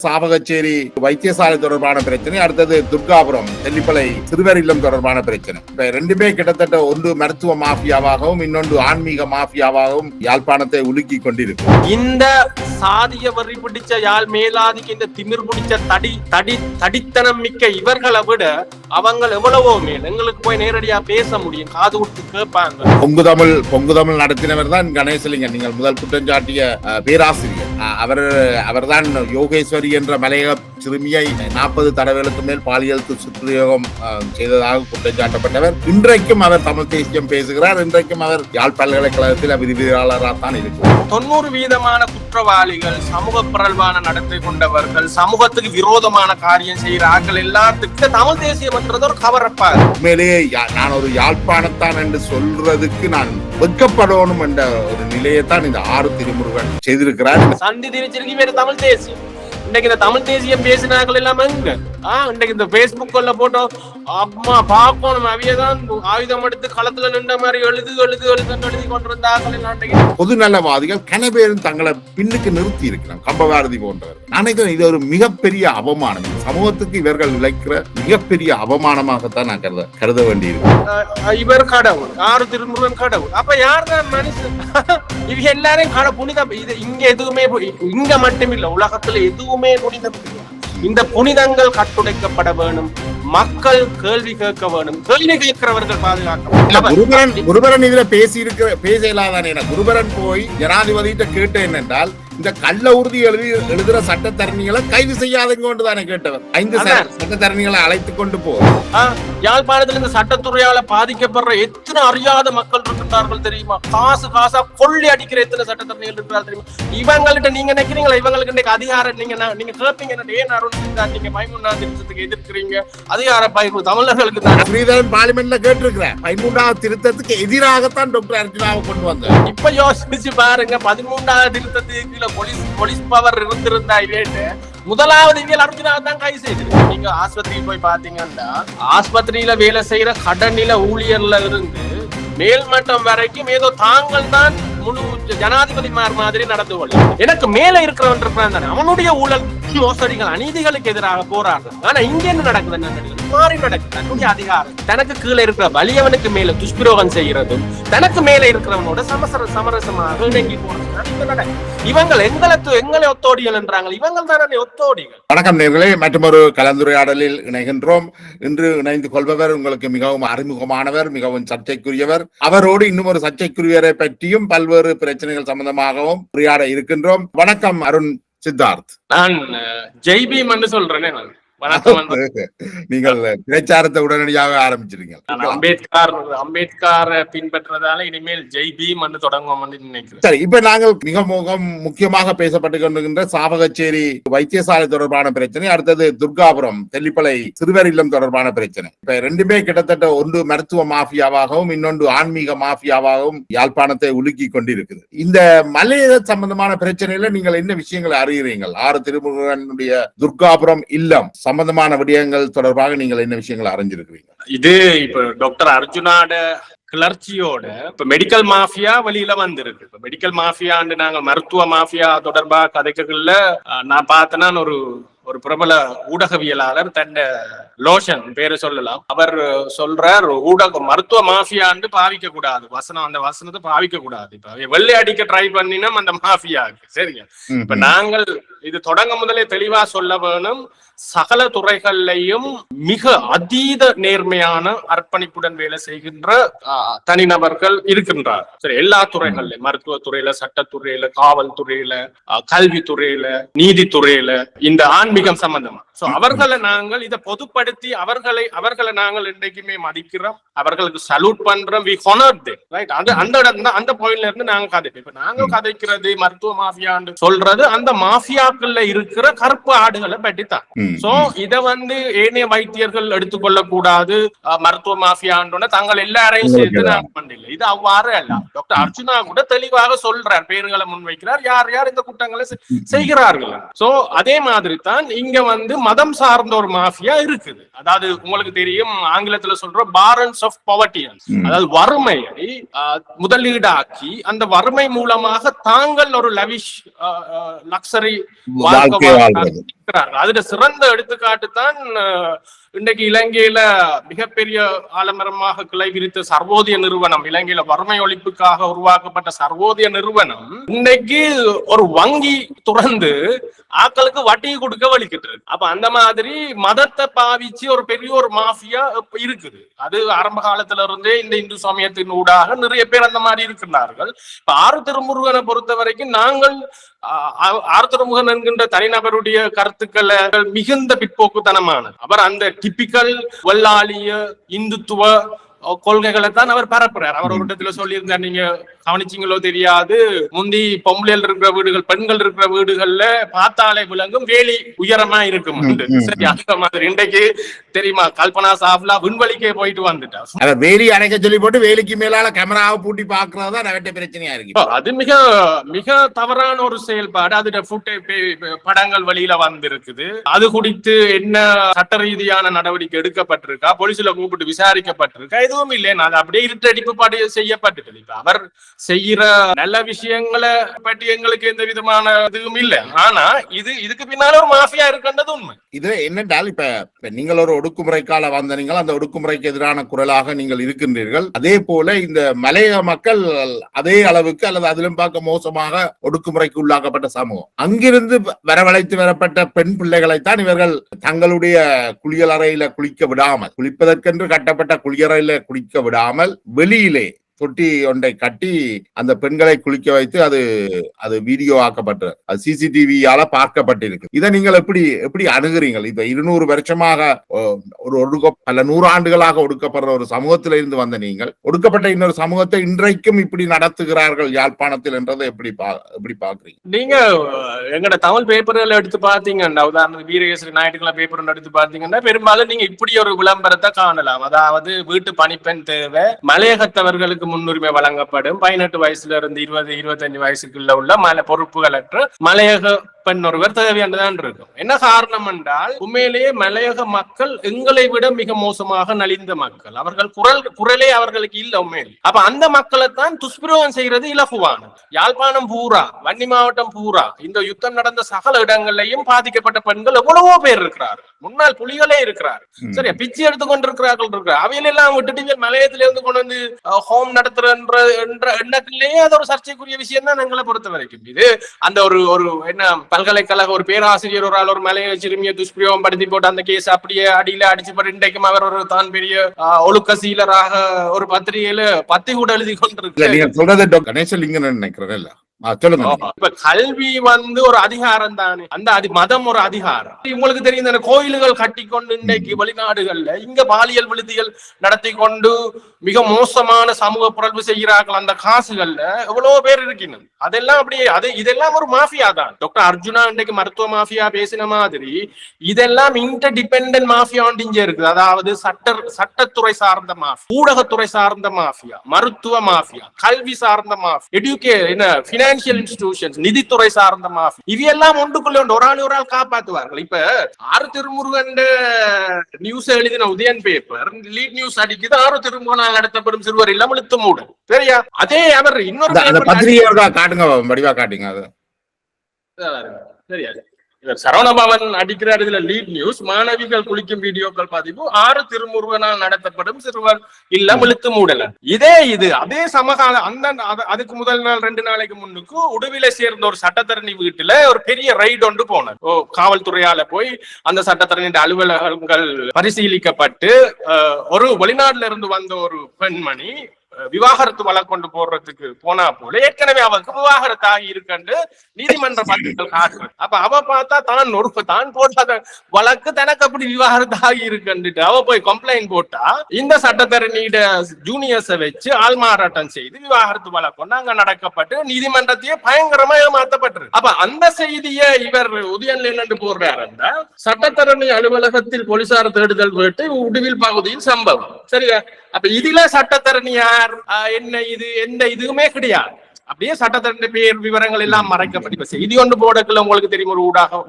சாவகச்சேரி வைத்தியசாலை தொடர்பான பிரச்சனை, அடுத்தது துர்காபுரம் தெல்லிப்பளை சிறுவர் இல்லம் தொடர்பான பிரச்சனை. இப்ப ரெண்டுமே கிட்டத்தட்ட ஒன்று மருத்துவ மாஃபியாவாகவும் இன்னொன்று ஆன்மீக மாஃபியாவாகவும் யாழ்ப்பாணத்தை உலுக்கி கொண்டிருக்கு. இந்த சாதிய வரி பிடிச்ச யாழ் மேலாதிக்கு இந்த திமிர் பிடிச்ச தடித்தனம் மிக்க இவர்களை விட அவங்க எவ்வளவோ மேல் எங்களுக்கு போய் நேரடியா பேச முடியும், காது விட்டு கேட்பாங்க. பொங்கு தமிழ் நடத்தினவர் தான் கணேசலிங்கன், நீங்கள் முதல் குற்றம் சாட்டிய பேராசிரியர். அவர்தான் யோகேஸ்வரி என்ற மலையக சிறுமியை 40 தடவைகளுக்கு மேல் பாலியல் துஷ்பிரயோகம் செய்ததாக குற்றம் சாட்டப்பட்டவர். இன்றைக்கும் அவர் தமிழ் தேசியம் பேசுகிறார். இன்றைக்கும் அவர் யாழ் பல்கலைக்கழகத்தில் விரிவுரையாளராக தான் இருக்கிறார். 90% குற்றவாளிகள், சமூக பிறழ்வான நடத்தை கொண்டவர்கள், சமூகத்துக்கு விரோதமான காரியம் செய்கிறார்கள். எல்லாத்துக்கும் தமிழ் தேசியம் என்றது ஒரு கவரப்பா. உண்மையிலேயே நான் ஒரு யாழ்ப்பாணத்தான் என்று சொல்றதுக்கு நான் வெட்கப்படணும் என்ற ஒரு நிலையை தான் இந்த ஆறு திருமுருகன் செய்திருக்கிறார். சந்தி திருச்சிருக்கு வேறு தமிழ் தேசியம். இன்னைக்கு இந்த தமிழ் தேசியம் பேசினார்கள் எல்லாம் எங்க இன்னைக்கு இந்த பேஸ்புக்ல போட்டோ அம்மா பாக்கணும், அவையதான் ஆயுதம் எடுத்து களத்துல நின்ற மாதிரி எழுதி கொண்டிருந்தார்கள். பொது நலவாதிகள் கனபேரும் தங்களை பின்னுக்கு நிறுத்தி இருக்கிறார். கம்பபாரதி போன்றவர். நினைக்கிறேன் இது ஒரு மிகப்பெரிய அவமானம். சமூகத்துக்கு இவர்கள் விளைக்கிற மிகப்பெரிய அவமானமாகத்தான் நான் கருத வேண்டியிருக்கு. இவர் கடவுள், ஆறு திருமுருகன் கடவுள். அப்ப யார்தான் மனுஷன்? இவங்க எல்லாரையும் புனிதம். இது இங்க எதுவுமே, இங்க மட்டும் இல்ல, உலகத்துல எதுவுமே புனிதம். இந்த புனிதங்கள் கட்டுடைக்கப்பட வேணும். மக்கள் கேள்வி கேட்க வேணும். கேள்வி கேட்கிறவர்கள் பாதுகாக்க. குருபரன் இதுல பேச இல்லாதானே. குருபரன் போய் ஜனாதிபதியிட்ட கேட்ட என்னென்றால், இந்த கள்ள உறுதி எழுதுற சட்டத்தரணிகளை கைது செய்யாதங்க கொண்டுதானே கேட்டவர். 5 சட்டத்தரணிகளை அழைத்துக் கொண்டு போ. யாழ்ப்பாணத்தில் இந்த சட்டத்துறையால பாதிக்கப்படுற எத்தனை அறியாத மக்கள் இருக்கிறார்கள் தெரியுமா? காசா கொள்ளி அடிக்கிற எத்தனை சட்டத்தரணிகள் இருக்கிறார்கள் தெரியுமா? இவங்கள்ட்ட நீங்க நினைக்கிறீங்களா இவங்களுக்கு இன்னைக்கு அதிகாரம்? நீங்க கேட்பீங்க, ஏன் அருண் நீங்க 13ஆம் திருத்தத்துக்கு எதிர்க்கிறீங்க? அதிகார பயிர்வு தமிழர்களுக்கு தான். ஸ்ரீதரன் பார்லிமெண்ட்ல கேட்டிருக்கிறேன். 13ஆம் திருத்தத்துக்கு எதிராகத்தான் டாக்டர் அர்ஜுனாவை கொண்டு வந்தார். இப்ப யோசிச்சு பாருங்க, 13ஆம் திருத்தத்துக்கு போலீஸ் பவர் இருந்திருந்தா இவேட்டு முதலாவது இவியல் அர்ஜுனாவை தான் கைது செய்து. நீங்க ஆஸ்பத்திரியில் போய் பாத்தீங்கன்னா ஆஸ்பத்திரியில வேலை செய்யற கடநில ஊழியர்ல இருந்து மேல்மட்டம் வரைக்கும் ஏதோ தாங்கள் தான் முழு ஜனாதிபதி மாதிரி நடந்து கொள்ள. எனக்கு மேல இருக்கிறவன் இருக்கான், அவனுடைய ஊழல் மோசடிகள் அநீதிகளுக்கு எதிராக போராடுறது. ஆனா இங்க என்ன நடக்குது? மாறி நடக்குது. தன்னுடைய அதிகாரம் தனக்கு கீழே இருக்கிற வலியவனுக்கு மேல துஷ்பிரயோகம் செய்யறதும், தனக்கு மேல இருக்கிறவனோட சமரசமாக இணங்கி போறது. இவங்கள் எங்களை ஒத்தோடிகள் என்றாங்க. இவங்கள் தானே ஒத்தோடிகள். வணக்கம் நேயர்களே, மற்றொரு கலந்துரையாடலில் இணைகின்றோம். இன்று இணைந்து கொள்பவர் உங்களுக்கு மிகவும் அறிமுகமானவர், மிகவும் சர்ச்சைக்குரியவர். அவரோடு இன்னும் ஒரு சர்ச்சைக்குரியவரை பற்றியும் பல்வேறு பிரச்சனைகள் சம்பந்தமாகவும் உரையாட இருக்கின்றோம். வணக்கம் அருண் சித்தார்த். நான் ஜெய்பீம் என்று சொல்றேனே. நீங்கள் பிரச்சாரத்தை உடனடியாக ஆரம்பிச்சிருங்க. அம்பேத்கர் பின்பற்றதால இனிமேல் ஜெய் பீம் என்று தொடங்குவோம் நினைக்கிறேன். சரி, இப்ப நாங்கள் மிக முக்கியமாக பேசப்பட்டு கொண்டிருக்கின்ற சாவகச்சேரி வைத்தியசாலை தொடர்பான பிரச்சனை, அடுத்தது துர்காபுரம் தெல்லிப்பளை சிறுவர் இல்லம் தொடர்பான பிரச்சனை. இப்ப ரெண்டுமே கிட்டத்தட்ட ஒன்று மருத்துவ மாஃபியாவாகவும் இன்னொன்று ஆன்மீக மாஃபியாவாகவும் யாழ்ப்பாணத்தை உலுக்கி கொண்டிருக்குது. இந்த மலையக சம்பந்தமான பிரச்சனையில நீங்கள் என்ன விஷயங்களை அறிகிறீர்கள்? ஆறு திருமுருகனுடைய துர்காபுரம் இல்லம் சம்பந்தமான விடயங்கள் தொடர்பாக நீங்கள் என்ன விஷயங்களை அறிஞ்சிருக்கிறீங்க? இது இப்ப டாக்டர் அர்ஜுனாட கிளர்ச்சியோட இப்ப மெடிக்கல் மாஃபியா வெளியில வந்திருக்கு. இப்ப மெடிக்கல் மாஃபியான்னு நாங்க மருத்துவ மாஃபியா தொடர்பா கதைகள்ல நான் பார்த்தேன்னா ஒரு பிரபல ஊடகவியலாளர் தன் லோஷன் பேரு சொல்லலாம். அவர் சொல்றார், மருத்துவ மாஃபியான்னு பாவிக்க கூடாது அந்த வசனத்தை பாவிக்க கூடாது. இப்ப வெள்ளை அடிக்க ட்ரை பண்ணினோம் அந்த மாஃபியாக்கு. சரிங்க, இப்ப நாங்கள் இது தொடங்க முதலே தெளிவா சொல்ல வேணும். சகல துறைகள்லையும் மிக அதீத நேர்மையான அர்ப்பணிப்புடன் வேலை செய்கின்ற தனிநபர்கள் இருக்கின்றார். சரி, எல்லா துறைகள்லயும், மருத்துவத்துறையில, சட்டத்துறையில, காவல்துறையில, கல்வித்துறையில, நீதித்துறையில, இந்த ஆன்மீகம் சம்பந்தமா. சோ அவர்களை நாங்கள் இதை பொதுப்படுத்தி அவர்களை நாங்கள் இன்றைக்குமே மதிக்கிறோம், அவர்களுக்கு சல்யூட் பண்றோம். We honour them, right? அந்த பாயிண்ட்ல இருந்து நாங்க கதைப்போம். இப்ப நாங்க கதைக்கிறது மருத்துவ மாஃபியான்னு சொல்றது அந்த மாஃபியாக்கள்ல இருக்கிற கருப்பு ஆடுகளை பற்றி தான். சோ இத ஏனைய வைத்தியர்கள் எடுத்துக்கொள்ள கூடாது. மருத்துவ மாஃபியான்னு தாங்கள் எல்லாரையும் சேர்த்து நாங்க பண்ணல. இது அவ்வாறு அல்ல. டாக்டர் அர்ஜுனா கூட தெளிவாக சொல்றார், பேர்களை முன்வைக்கிறார், யார் யார் இந்த குற்றங்களை செய்கிறார்கள். சோ அதே மாதிரி தான் இங்க மதம் சார்ந்த ஒரு மாஃபியா இருக்குது. அதாவது உங்களுக்கு தெரியும், ஆங்கிலத்துல சொல்ற பார்ன்ஸ் ஆஃப் பாவர்ட்டி, அதாவது வறுமையை முதலீடாக்கி அந்த வறுமை மூலமாக தாங்கள் ஒரு லவிஷ் லக்ஸரி வாழ்க்கை இருக்கிறார்கள். அதுல சிறந்த எடுத்துக்காட்டு தான் இன்றைக்கு இலங்கையில மிகப்பெரிய ஆலமரமாக கிளை விரித்த சர்வோதய நிறுவனம், இலங்கையில வறுமை ஒழிப்புக்காக உருவாக்கப்பட்ட சர்வோதய நிறுவனம் இன்னைக்கு ஒரு வங்கி துறந்து ஆக்களுக்கு வட்டி கொடுக்க வலிக்கிட்டு இருக்கு. அப்ப அந்த மாதிரி மதத்தை பாவிச்சு ஒரு பெரிய ஒரு மாஃபியா இருக்குது. அது ஆரம்ப காலத்துல இருந்தே இந்த இந்து சமயத்தின் ஊடாக நிறைய பேர் அந்த மாதிரி இருக்கிறார்கள். இப்ப ஆறு திருமுருகனை பொறுத்த வரைக்கும் நாங்கள் ஆர்த்தமுகன் என்கின்ற தனிநபருடைய கருத்துக்களை மிகுந்த பிற்போக்குத்தனமானது. அவர் அந்த டிபிக்கல் வல்லாளிய இந்துத்துவ கொள்கைகளை தான் அவர் பரப்புறார். அவர் ஒரு இடத்துல சொல்லியிருந்தார், நீங்க கவனிச்சீங்களோ தெரியாது, முந்தி பொம்பளைகள் இருக்கிற வீடுகள், பெண்கள் இருக்கிற வீடுகள்ல பார்த்தாலே விளங்கும் வேலி உயரமா இருக்கும். சரி, அந்த மாதிரி இன்றைக்கு தெரியுமா, கல்பனா சாவ்லா விண்வெளிக்கே போயிட்டு வந்துட்டா. வேலி அடைக்க சொல்லி போட்டு வேலிக்கு மேலால கேமராவை பூட்டி பாக்குறதா நவட்ட பிரச்சனையா இருக்கு. அது மிக மிக தவறான ஒரு செயல்பாடு. அதுல படங்கள் வழியில வந்திருக்குது. அது குறித்து என்ன சட்ட ரீதியான நடவடிக்கை எடுக்கப்பட்டிருக்கா, போலீஸ்ல கூப்பிட்டு விசாரிக்கப்பட்டிருக்கா, எதுவும் இல்லை. அது அப்படியே இருட்டடிப்பு பாடு செய்யப்பட்டு அவர் செய்யற நல்ல விஷயங்களை பற்றி எங்களுக்கு எந்த விதமான இதுவும் இல்லை. ஆனா இதுக்கு பின்னால ஒரு மாஃபியா இருக்கின்றது உண்மை. இது என்னென்றால் இப்ப நீங்கள் ஒரு ஒடுக்குமுறைக்கால வந்த நீங்கள் அந்த ஒடுக்குமுறைக்கு எதிரான குரலாக நீங்கள் இருக்கின்றீர்கள். அதே போல இந்த மலையக மக்கள் அதே அளவுக்கு அல்லது அதிலும் பார்க்க மோசமாக ஒடுக்குமுறைக்கு உள்ளாக்கப்பட்ட சமூகம். அங்கிருந்து வரவழைத்து வரப்பட்ட பெண் பிள்ளைகளைத்தான் இவர்கள் தங்களுடைய குளியலறையில குளிக்க விடாமல், குளிப்பதற்கென்று கட்டப்பட்ட குளியறையில குளிக்க விடாமல் வெளியிலே தொட்டி ஒன்றை கட்டி அந்த பெண்களை குளிக்க வைத்து அது வீடியோ ஆக்கப்பட்டு அது சிசிடிவியால பார்க்கப்பட்டிருக்கு. இதை நீங்கள் எப்படி அணுகுறீங்கள்? இப்ப 200 வருஷமாக பல 100 ஆண்டுகளாக ஒடுக்கப்படுற ஒரு சமூகத்தில இருந்து வந்த நீங்கள் ஒடுக்கப்பட்ட இன்னொரு சமூகத்தை இன்றைக்கும் இப்படி நடத்துகிறார்கள் யாழ்ப்பாணத்தில் என்றதை எப்படி பாக்குறீங்க? நீங்க எங்கட தமிழ் பேப்பர்கள் எடுத்து பாத்தீங்கன்னா, உதாரணத்துக்கு வீரகேசரி ஞாயிற்றுக்கிழமை பேப்பர் எடுத்து பாத்தீங்கன்னா, பெரும்பாலும் நீங்க இப்படி ஒரு விளம்பரத்தை காணலாம். அதாவது வீட்டு பணிப்பெண் தேவை, மலையகத்தவர்களுக்கு முன்னுரிமை வழங்கப்படும், 18 வயசுல இருந்து 20-25 வயசுக்குள்ள உள்ள பொறுப்புகளற்ற மலையக பெண் ஒருவர் தேவையானதான் இருக்கும். என்ன காரணம் என்றால், உண்மையிலேயே மலையக மக்கள் எங்களை விட மிக மோசமாக நலிந்த மக்கள். அவர்கள் குரலே அவர்களுக்கு இல்ல உண்மையிலே. அப்ப அந்த மக்களை தான் துஷ்பிரயோகம் செய்யறது இலகுவானது. யாழ்ப்பாணம் பூரா, வன்னி மாவட்டம் பூரா இந்த யுத்தம் நடந்த சகல இடங்களையும் பாதிக்கப்பட்ட பெண்கள் எவ்வளவோ பேர் இருக்கிறார். முன்னாள் புலிகளே இருக்கிறார். சரியா, பிச்சை எடுத்து கொண்டிருக்கிறார்கள் இருக்கிறார். அவையிலெல்லாம் விட்டுட்டு மலையத்தில இருந்து கொண்டு வந்து ஹோம் நடத்துற எண்ணத்திலேயே அது ஒரு சர்ச்சைக்குரிய விஷயம் தான் எங்களை பொறுத்த வரைக்கும். இது அந்த ஒரு என்ன பல்கலைக்கழக ஒரு பேராசிரியர் ஒரு ஆள் ஒரு மலையை சிறுமியை துஷ்பிரயோகம் படுத்தி போட்டு அந்த கேஸ் அப்படியே அடியில அடிச்சு போட்டு இன்றைக்கும் அவர் ஒரு தான் பெரிய ஒழுக்க சீலராக ஒரு பத்திரிகையில பத்தி கூட எழுதி கொண்டிருக்கிறார். நினைக்கிறேன். இப்ப கல்வி ஒரு அதிகாரம் தானே, அந்த மதம் ஒரு அதிகாரம். உங்களுக்கு தெரியும், கோயில்கள் கட்டி கொண்டு இன்றைக்கு வெளிநாடுகள்ல இங்க பாலியல் விடுதிகள் நடத்தி கொண்டு மிக மோசமான சமூக புரள்வு செய்கிறார்கள். அந்த காசுகள்ல எவ்வளவு பேர் இருக்கணும். அதெல்லாம் அப்படியே இதெல்லாம் ஒரு மாஃபியா தான். டாக்டர் அர்ஜுனா இன்றைக்கு மருத்துவ மாஃபியா பேசின மாதிரி இதெல்லாம் இன்டர் டிபெண்டன்ட் மாஃபியா இங்க இருக்குது. அதாவது சட்டத்துறை சார்ந்த மாஃபியா, ஊடகத்துறை சார்ந்த மாஃபியா, மருத்துவ மாஃபியா, கல்வி சார்ந்த மாஃபியா, பினான்சியல் இன்ஸ்டிடியூஷன்ஸ், நிதித்துறை சார்ந்த மாஃபியா, இவையெல்லாம் ஒன்றுக்குள்ள ஒரு ஆள் காப்பாற்றுவார்கள். இப்ப ஆறு திருமுருகன் நியூஸ் எழுதின உதயன் பேப்பர் லீட் நியூஸ் அடிக்குது, ஆறு திருமுருகனால் நடத்தப்படும் சிறுவர் இல்லம் இழுத்து மூடு. சரியா, அதே அவர் இன்னொரு காட்டுங்க, வடிவா காட்டுங்க. சரியா, சரவணபவன் அடிக்கிறார். இதுல லீட் நியூஸ், மாணவிகள் குளிக்கும் வீடியோக்கள் பதிவு, ஆறு திருமுருகனால் நடத்தப்படும் சிறுவர் இல்லம் இழுத்து மூடல. அதே சமகால அதுக்கு முதல் நாள் 2 நாளைக்கு முன்னுக்கு உடுவிலை சேர்ந்த ஒரு சட்டத்தரணி வீட்டுல ஒரு பெரிய ரைடு ஒன்று போனார். காவல்துறையால போய் அந்த சட்டத்தரணி அலுவலகங்கள் பரிசீலிக்கப்பட்டு ஒரு வெளிநாட்டுல இருந்து வந்த ஒரு பெண்மணி விவாகரத்து வழக்கு கொண்டு போடுறதுக்கு போனா போல ஏற்கனவே அவருக்கு விவாகரத்து ஆகி இருக்கு நீதிமன்ற பத்திரிகள் காட்டுறது. அப்ப அவ பார்த்தா தான் போட்ட வழக்கு தனக்கு அப்படி விவாகரத்து ஆகி இருக்குன்ட்டு அவ போய் கம்ப்ளைண்ட் போட்டா இந்த சட்டத்தரணியிட ஜூனியர்ஸை வச்சு ஆள்மாறாட்டம் செய்து விவாகரத்து வழக்கு கொண்டு அங்க நடக்கப்பட்டு நீதிமன்றத்தையே பயங்கரமா ஏமாத்தப்பட்டிருக்கு. அப்ப அந்த செய்தியை இவர் உதயன்ல என்னன்னு போடுறாரு, சட்டத்தரணி அலுவலகத்தில் போலீசார் தேடுதல் கேட்டு உடுவில் பகுதியில் சம்பவம். சரியா, அப்ப இதுல சட்டத்தரணி யார், என்ன இது, எந்த இதுவுமே கிடையாது. அப்படியே சட்டத்தரணி பேர் விவரங்கள் எல்லாம் மறைக்கப்பட்டு செய்தி ஒன்று போடக்குள்ள உங்களுக்கு தெரியும், ஒரு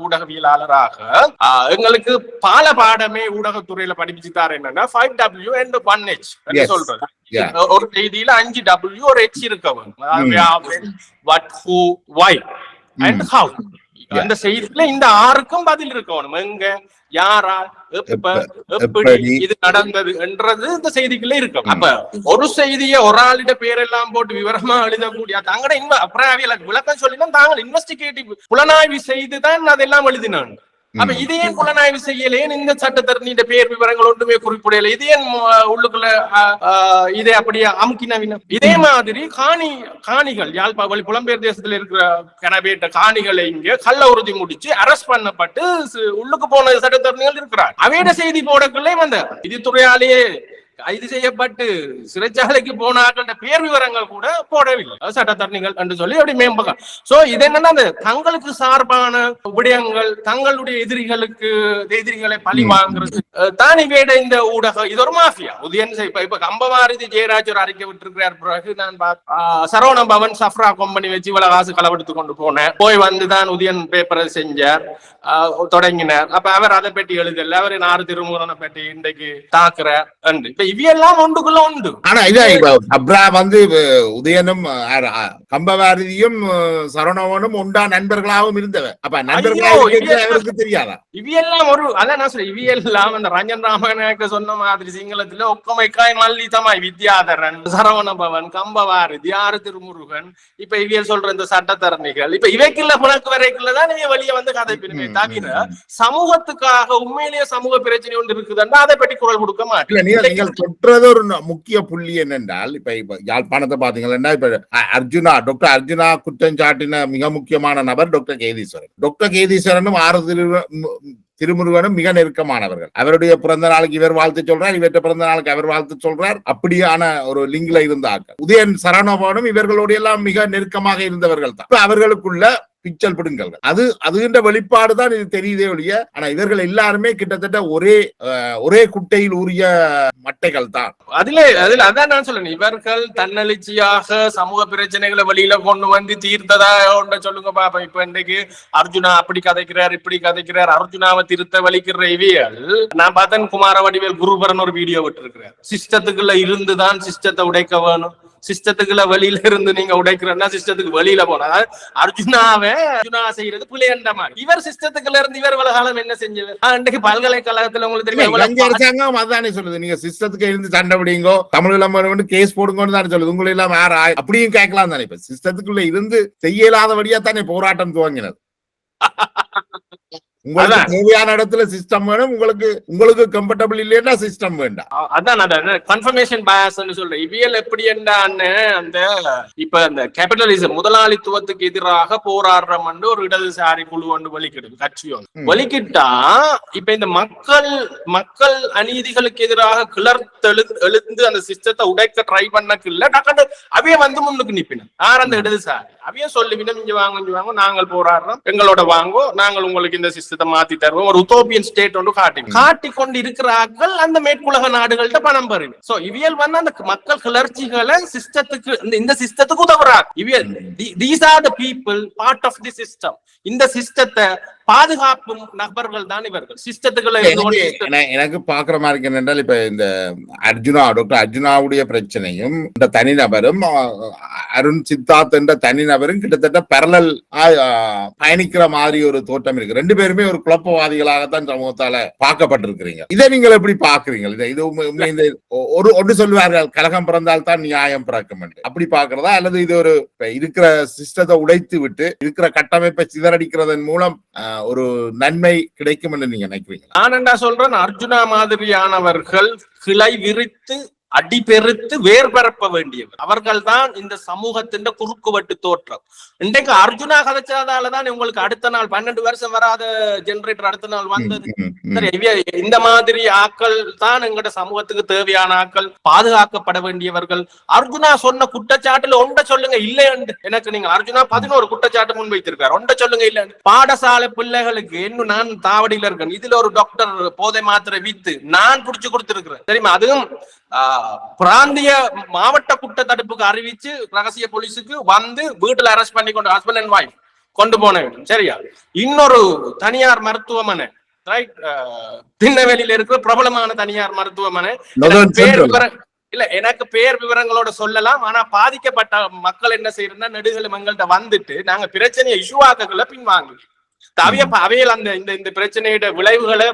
ஊடகவியலாளராக எங்களுக்கு பாடமே ஊடகத்துறையில படிச்சுட்டாரு. என்னன்னா 5W and 1H சொல்றது. ஒரு செய்தியில 5W ஒரு H இருக்கவங்க, what, who, why and how. அந்த செய்தியில இந்த 6க்கும் பதில் இருக்கணும். எங்க, யாரா, எப்ப, எப்படி இது நடந்தது என்றது இந்த செய்திக்குள்ள இருக்கும். அப்ப ஒரு செய்தியை ஒரு ஆளிட பேரெல்லாம் போட்டு விவரமா எழுதக்கூடிய தங்கட அப்புறம் விளக்கம் சொல்லிதான் தாங்கள் இன்வெஸ்டிகேட்டிவ் புலனாய்வு செய்துதான் அதெல்லாம் எழுதினாங்க. அப்ப இதே புலனாய்வு செய்யலே இந்த சட்டத்தரணிட பேர் விவரங்கள் ஒன்றுமே குறிப்பிடல. இதே உள்ளுக்குள்ள இதே அப்படியே அமுக்கினவின. இதே மாதிரி காணிகள் யாழ்ப்பாண புலம்பெயர் தேசத்துல இருக்கிற கனவேட்ட காணிகளை இங்க கள்ள உறுதி முடிச்சு அரெஸ்ட் பண்ணப்பட்டு உள்ளுக்கு போன சட்டத்தரணிகள் இருக்கிறார். அவையிட செய்தி போடக்குள்ளே வந்த நிதித்துறையாலேயே கைது செய்யப்பட்டு சிறைச்சாலைக்கு போனார்கள்ட பேர் விவரங்கள் கூட போடவில்லை சட்டத்தரணிகள் என்று சொல்லி அப்படி மேம்பகம். சோ இது என்னன்னா தங்களுக்கு சார்பான விடயங்கள் தங்களுடைய எதிரிகளை பழி வாங்குறது தானி வேட இந்த ஊடகம். இது ஒரு மாஃபியா. உதயன் இப்ப கம்பவாரதி ஜெயராஜ் ஒரு அறிக்கை விட்டுருக்கிறார். பிறகு நான் சரவண பவன் சஃப்ரா கம்பெனி வச்சு இவ்வளவு காசு களவெடுத்து கொண்டு போனேன், போய் வந்துதான் உதயன் பேப்பரை செஞ்சார், தொடங்கினார். அப்ப அவர் அதை பற்றி எழுதல, அவர் 6 திருமுகனை பற்றி இன்றைக்கு தாக்குறார் என்று இவையெல்லாம் ஒன்றுக்குள்ள உண்டு. ஆனா இத அப்ரா உதயனும் கம்பவாரதியும் சரவணவனும் ஒன்றா நண்பர்களாகவும் இருந்தவர். அப்ப நண்பர்களாக தெரியாதா இவையெல்லாம் ஒரு அதான் நான் சொல்றேன். இவையெல்லாம் அந்த ரஞ்சன் ராமநாயக்க சொன்ன மாதிரி சிங்களத்துல ஒக்கமைக்காய் மல்லி தமாய் வித்யாதரன் சரவண பவன் கம்பவாரதி 6 திருமுருகன் இப்ப இவியல் சொல்ற இந்த சட்டத்தரணிகள் இப்ப இவைக்குள்ள புனக்கு வரைக்குள்ளதான் இவ வெளியே வந்து கதை பிரிமே தவிர சமூகத்துக்காக உண்மையிலேயே சமூக பிரச்சனை ஒன்று இருக்குதுன்னா அதை பற்றி குரல் கொடுக்க மாட்டேன். தொற்றது ஒரு முக்கிய புள்ளி என்னென்றால் இப்ப யாழ்ப்பாணத்தை பாத்தீங்கன்னா இப்ப டாக்டர் அர்ஜுனா குற்றம் சாட்டின மிக முக்கியமான நபர் டாக்டர் கேதீஸ்வரன். டாக்டர் கேதீஸ்வரனும் 6 திருமுருகனும் மிக நெருக்கமானவர்கள். அவருடைய பிறந்த நாளுக்கு இவர் வாழ்த்து சொல்றார், இவற்ற பிறந்த நாளுக்கு அவர் வாழ்த்து சொல்றார். அப்படியான ஒரு லிங்க்ல இருந்தார்கள். உதயன் சரவணபவனும் இவர்களோட எல்லாம் மிக நெருக்கமாக இருந்தவர்கள் தான். அவர்களுக்குள்ள பிச்சல் பிடுங்கள் அதுகின்ற வெளிப்பாடுதான் இது தெரியுதே ஒழிய. ஆனா இவர்கள் எல்லாருமே கிட்டத்தட்ட ஒரே குட்டையில் ஊறிய மட்டைகள் தான். அதுல அதான் நான் சொல்றேன். இவர்கள் தன்னெழுச்சியாக சமூக பிரச்சனைகளை வெளியில கொண்டு வந்து தீர்த்ததா ஒன்ற சொல்லுங்க பாப்பா. இப்ப இன்றைக்கு அர்ஜுனா அப்படி கதைக்கிறார் இப்படி கதைக்கிறார், அர்ஜுனாவை திருத்த வலிக்கிற இவியல். நான் பார்த்தேன் குமார வடிவேல் குருபரன் ஒரு வீடியோ விட்டு இருக்கிறார். சிஸ்டத்துக்குள்ள இருந்துதான் சிஸ்டத்தை உடைக்க வேணும், சிஸ்டத்துக்குள்ள வெளியில இருந்து நீங்க உடைக்கிறன்னா சிஸ்டத்துக்கு வெளியில போனா அர்ஜுனா செய்யறது பிள்ளைன்ற மாதிரி. இவர் சிஸ்டத்துக்குள்ள இருந்து இவர் உலகாலம் என்ன செஞ்சவர்? அன்றைக்கு பல்கலைக்கழகத்துல உங்களுக்கு தெரியும் அதானே சொல்லுது. நீங்க சிஸ்டத்துக்கு இருந்து சண்டை பிடிங்கோ, தமிழ் கேஸ் போடுங்கன்னு தானே சொல்லுது. உங்களை எல்லாம் வேற அப்படியும் கேட்கலாம் தானே. இப்ப சிஸ்டத்துக்குள்ள இருந்து செய்ய இல்லாதபடியா தானே போராட்டம் துவங்கினது. உங்களுக்கு தேவையான இடத்துல சிஸ்டம் வேணும், உங்களுக்கு கம்ஃபர்டபிள் இல்லையா சிஸ்டம் வேண்டாம். அதான் கன்ஃபர்மேஷன் பயாஸ் சொல்றேன். இவியல் எப்படி என்ன அந்த இப்ப அந்த கேபிட்டலிசம் முதலாளித்துவத்துக்கு எதிராக போராடுறோம் ஒரு இடதுசாரி குழு ஒன்று வலிக்கிடுது, கட்சி ஒன்று வலிக்கிட்டா இப்ப இந்த மக்கள் அநீதிகளுக்கு எதிராக எழுந்து அந்த சிஸ்டத்தை உடைக்க ட்ரை பண்ணக்குள்ள டக்கு அவைய வந்து முன்னுக்கு நிப்பின யார் அந்த இடதுசாரி அவைய சொல்லிவிடும் இங்க வாங்க நாங்கள் போராடுறோம், எங்களோட வாங்கோ, நாங்கள் உங்களுக்கு இந்த மாத்தி தருவோம். ஒரு உத்தோப்பியன் ஸ்டேட் ஒன்று காட்டி கொண்டு இருக்கிறார்கள் அந்த மேற்குலக நாடுகள்கிட்ட பணம் பெறும். சோ இவியல் வந்து அந்த மக்கள் கிளர்ச்சிகளை சிஸ்டத்துக்கு இந்த சிஸ்டத்துக்கு உதவுறாங்க. இவியல் these are the people part of the system. இந்த சிஸ்டத்தை பாதுகாப்பும் நபர்கள் தான் இவர்கள். சிஸ்டத்துக்குள்ள எனக்கு பாக்குற மாதிரி என்னென்றால் இப்ப இந்த டாக்டர் அர்ஜுனாவுடைய பிரச்சனையும் இந்த தனிநபரும் அருண் சித்தார்த் என்ற தனிநபரும் கிட்டத்தட்ட பேரலல் பயணிக்கிற மாதிரி ஒரு தோட்டம் இருக்கு. 2 பேருமே ஒரு குழப்பவாதிகளாகத்தான் சமூகத்தால பார்க்கப்பட்டிருக்கிறீங்க. இதை நீங்கள் எப்படி பாக்குறீங்க? இது ஒன்று சொல்லுவார்கள், கலகம் பிறந்தால் தான் நியாயம் பிறக்கும் என்று. அப்படி பாக்குறதா அல்லது இது ஒரு இருக்கிற சிஸ்டத்தை உடைத்து விட்டு இருக்கிற கட்டமைப்பை சிதறடிக்கிறதன் மூலம் ஒரு நன்மை கிடைக்கும் என்று நீங்க நினைக்கிறீங்க? நான் என்ன சொல்றேன், அர்ஜுனா மாதிரியானவர்கள் கிளை விரித்து அடிபெருத்து வேர் பரப்ப வேண்டியவர் அவர்கள் தான் இந்த சமூகத்தின் குறுக்குவட்டு தோற்றம். இன்றைக்கு அர்ஜுனா கதைச்சதாலதான் உங்களுக்கு அடுத்த நாள் 12 வருஷம் வராத ஜெனரேட்டர் அடுத்த நாள் வந்தது. இந்த மாதிரி ஆக்கள் தான் எங்கட சமூகத்துக்கு தேவையான ஆக்கள், பாதுகாக்கப்பட வேண்டியவர்கள். அர்ஜுனா சொன்ன குற்றச்சாட்டுல ஒன்றை சொல்லுங்க இல்லை என்று. எனக்கு நீங்க அர்ஜுனா 11 குற்றச்சாட்டு முன் வைத்திருக்காரு, ஒன்றை சொல்லுங்க இல்லை. பாடசாலை பிள்ளைகளுக்கு இன்னும் நான் தாவடியில இருக்கேன், இதுல ஒரு டாக்டர் போதை மாத்திரை வித்து நான் புடிச்சு கொடுத்திருக்கிறேன் தெரியுமா. அதுவும் பிராந்திய மாவட்ட குற்ற தடுப்புக்கு அறிவிச்சு ரகசிய போலீஸுக்கு வந்து வீட்டுல அரெஸ்ட் பண்ணி கொண்டு ஹஸ்பண்ட் அண்ட் வைஃப் கொண்டு போன சரியா. இன்னொரு தனியார் மருத்துவமனை திருநெல்வேலியில இருக்கிற பிரபலமான தனியார் மருத்துவமனை, இல்ல எனக்கு பேர் விவரங்களோட சொல்லலாம். ஆனா பாதிக்கப்பட்ட மக்கள் என்ன செய்யறதுன்னா நெடுகலை மங்கள்கிட்ட வந்துட்டு நாங்க பிரச்சனையை இஷ்யூ ஆக்கக்குள்ள பின்வாங்க அவையில் அந்த இந்த பிரச்சனையோட விளைவுகளை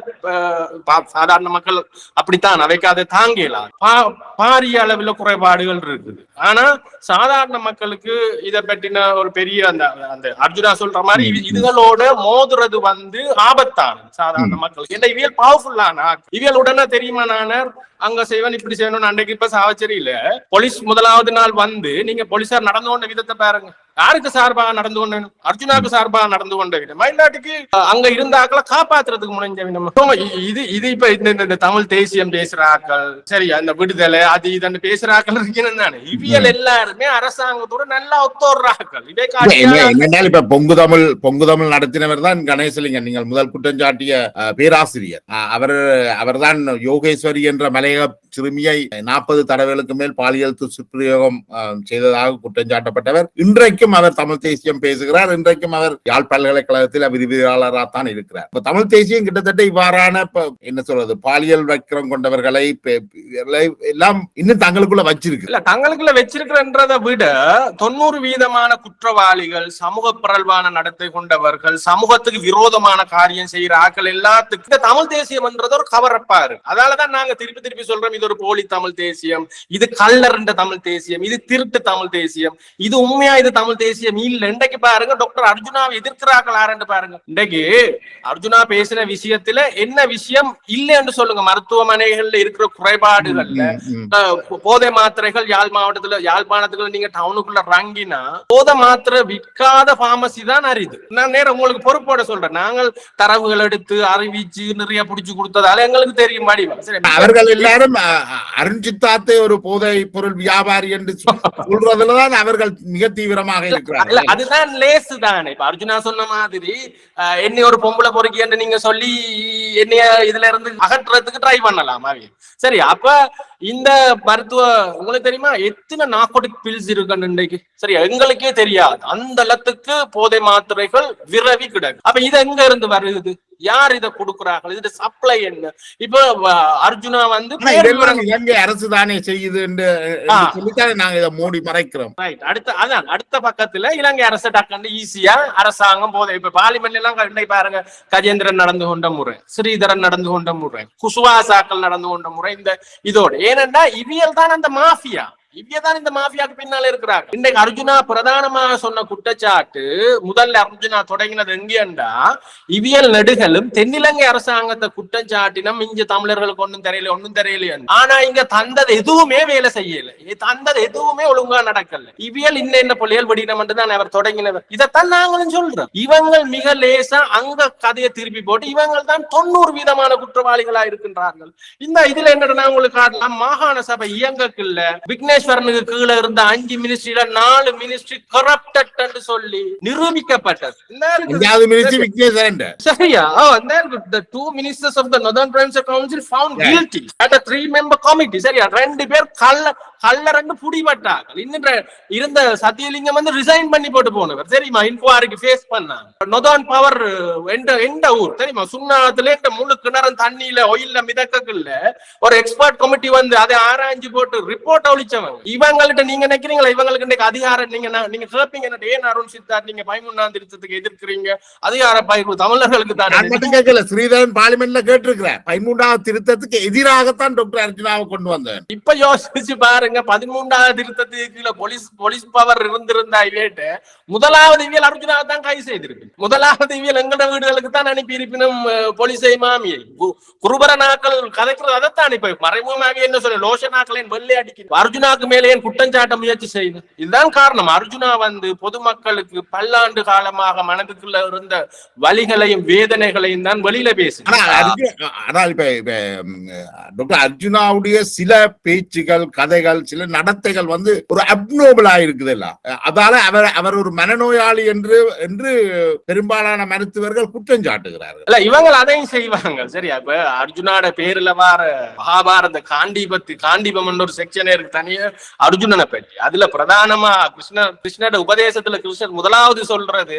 சாதாரண மக்கள் அப்படித்தான் அவைக்கு அதை தாங்கலாம். பாரிய அளவுல குறைபாடுகள் இருக்குது. ஆனா சாதாரண மக்களுக்கு இதை பற்றின ஒரு பெரிய அந்த அர்ஜுனா சொல்ற மாதிரி இதுகளோட மோதுறது ஆபத்தான சாதாரண மக்களுக்கு. ஏன்னா இவியல் பவர்ஃபுல்லான இவியல் உடனே தெரியுமா நானர் அங்க செய்வன் இப்படி செய்யணும். அன்றைக்கு இப்ப சாவச்சேரியில போலீஸ் முதலாவது நாள் நீங்க போலீசார் நடந்து கொண்ட விதத்தை பாருங்க. யாருக்கு சார்பாக நடந்து கொண்ட? அர்ஜுனாவுக்கு சார்பாக நடந்து கொண்ட விதம். மயிலாட்டுக்கு அங்க இருந்த ஆக்களை காப்பாத்துறதுக்கு முனைஞ்ச விதம். இது இப்ப இந்த தமிழ் தேசியம் பேசுற ஆக்கள், சரி அந்த விடுதலை அது இதன்னு பேசுற ஆக்கள் இருக்கணும் தானே. இவியல் எல்லாருமே அரசாங்கத்தோட நல்லா ஒத்தோடுற ஆக்கள். இப்ப பொங்கு தமிழ் நடத்தினவர் தான் கணேசலிங்கம். நீங்கள் முதல் குற்றம் சாட்டிய பேராசிரியர் அவர்தான் யோகேஸ்வரி என்ற மலையக சிறுமியை 40 தடவைகளுக்கு மேல் பாலியல் துஷ்பிரயோகம் செய்ததாக குற்றம் சாட்டப்பட்டவர். இன்றைக்கும் அவர் தமிழ் தேசியம் பேசுகிறார். இன்றைக்கும் அவர் யாழ் பல்கலைக்கழகத்தில் விரிவுரையாளராக தான் இருக்கிறார். தமிழ் தேசியம் கிட்டத்தட்ட இவ்வாறான என்ன சொல்றது பாலியல் வக்கிரம் கொண்டவர்களை எல்லாம் இன்னும் தங்களுக்குள்ள வச்சிருக்கு. இல்ல தங்களுக்குள்ள வச்சிருக்கிறன்றதை விட 90% குற்றவாளிகள், சமூக பிறழ்வான நடத்தை கொண்டவர்கள், சமூகத்துக்கு விரோதமான காரியம் செய்யற ஆக்கள் எல்லாத்துக்கும் இந்த தமிழ் தேசியம் என்றது ஒரு கவரப்பா இருக்கு. அதனாலதான் நாங்க திருப்பி சொல்றோம், இது ஒரு போலி தமிழ் தேசியம், இது கல்லறிந்த தமிழ் தேசியம், இது திருட்டு தமிழ் தேசியம், இது உண்மையா இது தமிழ் தேசியம் இல்ல. இன்றைக்கு பாருங்க டாக்டர் அர்ஜுனாவை எதிர்க்கிறார்கள் யாருன்னு பாருங்க. இன்றைக்கு அர்ஜுனா பேசின விஷயத்துல என்ன விஷயம் இல்லை என்று சொல்லுங்க. மருத்துவமனைகள்ல இருக்கிற குறைபாடுகள்ல போதை மாத்திரைகள் யாழ்ப்பாணத்துல நீங்க டவுனுக்குள்ள ரங்கினா போதை மாத்திரை விற்காத பார்மசி தான் அறிது. நான் நேரம் உங்களுக்கு பொறுப்போட சொல்றேன். நாங்கள் தரவுகள் எடுத்து அறிவிச்சு நிறைய பிடிச்சு கொடுத்ததால எங்களுக்கு தெரியும். அவர்கள் எல்லாரும் அருஞ்சித்தாத்தை ஒரு போதை பொருள் வியாபாரி என்று சொல்றதுலதான் அவர்கள் மிக தீவிரமாக இருக்கிறார்கள். அதுதான் லேசு தானே. இப்ப அர்ஜுனா சொன்ன மாதிரி என்னை ஒரு பொம்பளை பொறுக்கி என்று நீங்க சொல்லி என்னைய இதுல இருந்து அகற்றுறதுக்கு ட்ரை பண்ணலாம். சரி, அப்ப இந்த மருத்துவ உங்களுக்கு தெரியுமா எத்தனை நார்கோட்டிக் பில்ஸ் இருக்குன்னு இன்றைக்கு? சரி, எங்களுக்கே தெரியாது. அந்த அளத்துக்கு போதை மாத்திரைகள் விரவி கிடக்கு. அப்ப இது எங்க இருந்து வருது? யார் இதை கொடுக்குறார்கள்? இது சப்ளை என்ன? இப்ப அர்ஜுனா இலங்கை அரசு தானே செய்யுது நாங்க இதை மூடி மறைக்கிறோம். அடுத்த பக்கத்துல இலங்கை அரசு டக்குன்னு ஈஸியா அரசாங்கம் போதை இப்ப பார்லிமெண்ட் எல்லாம் பாருங்க, கஜேந்திரன் நடந்து கொண்ட முறை, ஸ்ரீதரன் நடந்து கொண்ட முறை, குசுவாசாக்கள் நடந்து கொண்ட முறை இந்த இதோட. ஏனென்றா இவியல் தான் அந்த மாஃபியா, இவ்வியதான் இந்த மாஃபியாக்கு பின்னால இருக்கிறாங்க. இன்றைக்கு அர்ஜுனா பிரதானமாக சொன்ன குற்றச்சாட்டு, முதல்ல அர்ஜுனா தொடங்கினது எங்கேண்டா இவியல் நெடுகளும் தென்னிலங்கை அரசாங்கத்தை குற்றம் சாட்டினம் இங்க தமிழர்களுக்கு ஒன்னும் தெரியல. ஆனா இங்க தந்தது எதுவுமே வேலை செய்யல, தந்தது எதுவுமே ஒழுங்கா நடக்கல. இவியல் இன்ன பொலியல் வெடினம் தான் அவர் தொடங்கினவர். இதைத்தான் நாங்களும் சொல்றோம். இவங்க மிக லேசா அங்க கதையை திருப்பி போட்டு இவங்க தான் 90% குற்றவாளிகளா இருக்கின்றார்கள். இந்த இதுல என்னன்னா உங்களுக்கு காட்டலாம், மாகாண சபை இயங்கக்குள்ள விக்னேஷ் கீழே இருந்த 5 மினிஸ்ட்ரியில 4 மினிஸ்ட்ரி கரப்டட் என்று சொல்லி நிரூபிக்கப்பட்டது. சரியா? The 2 ministers of the Northern Provincial Council found guilty at a 3-member committee. சரியா? 2 பேர் கல்லறன்னு புடிபட்டாங்க. இன்னும் இருந்த சத்தியலிங்கம் ரிசைன் பண்ணி போட்டு போனவர் தெரியுமா? இன்குவாரிக்கு ஃபேஸ் பண்ணாங்க. நொதான் பவர் எந்த ஊர் தெரியுமா? சுண்ணாத்துல முழு கிணறும் தண்ணியில ஒயில்ல மிதக்கக்குள்ள ஒரு எக்ஸ்பர்ட் கமிட்டி அதை ஆராய்ஞ்சு போட்டு ரிப்போர்ட் அளிச்சவங்க. இவங்கள்ட்ட நீங்க நினைக்கிறீங்களா இவங்களுக்கு இன்னைக்கு அதிகாரம்? நீங்க கேட்பீங்க, ஏன் அருண் சித்தார்த் நீங்க 13ஆம் திருத்தத்துக்கு எதிர்க்கிறீங்க? அதிகார பயிர்வு தமிழர்களுக்கு தான். ஸ்ரீதரன் பார்லிமெண்ட்ல கேட்டிருக்கிறேன், 13ஆம் திருத்தத்துக்கு எதிராகத்தான் டாக்டர் அர்ஜுனாவை கொண்டு வந்தேன். இப்ப யோசிச்சு பாருங்க, 13ஆம் திருத்தத்துக்கு போலீஸ் பவர் இருந்திருந்தா இவேட்டு முதலாவது இவியல் அர்ஜுனாவை தான் கைது செய்திருக்கு. முதலாவது இவியல் எங்கட வீடுகளுக்கு தான் அனுப்பி இருப்பினும் போலீஸை மாமியை குருபர நாக்கள் கதைக்கிறது அதைத்தான். இப்ப மறைமுகமாக என்ன சொல்ல லோஷனாக்களின் வெள்ளை அடிக்கிறது. அர்ஜுனாக்கு மேலே குற்றஞ்சாட்ட முயற்சி செய்யுது. இதுதான் காரணம். அர்ஜுனா பொதுமக்களுக்கு பல்லாண்டு காலமாக மனதுக்குள்ள இருந்த வலிகளையும் வேதனைகளையும் தான் வெளியில பேசு. ஆனால் இப்ப டாக்டர் அர்ஜுனாவுடைய சில பேச்சுகள், கதைகள், சில நடத்தைகள் ஒரு அப்னோபலா இருக்குது. அதால அவர் ஒரு மனநோயாளி என்று பெரும்பாலான மருத்துவர்கள் குற்றம் சாட்டுகிறார்கள். இவங்க அதையும் செய்வாங்க. சரியா? இப்ப அர்ஜுனாட பேர்ல வார மகாபாரத காண்டீபம் ஒரு செக்ஷனே இருக்கு தனியா. அர்ஜுனனை பற்றி. அதுல பிரதானமா கிருஷ்ணோட உபதேசத்துல கிருஷ்ணர் முதலாவது சொல்றது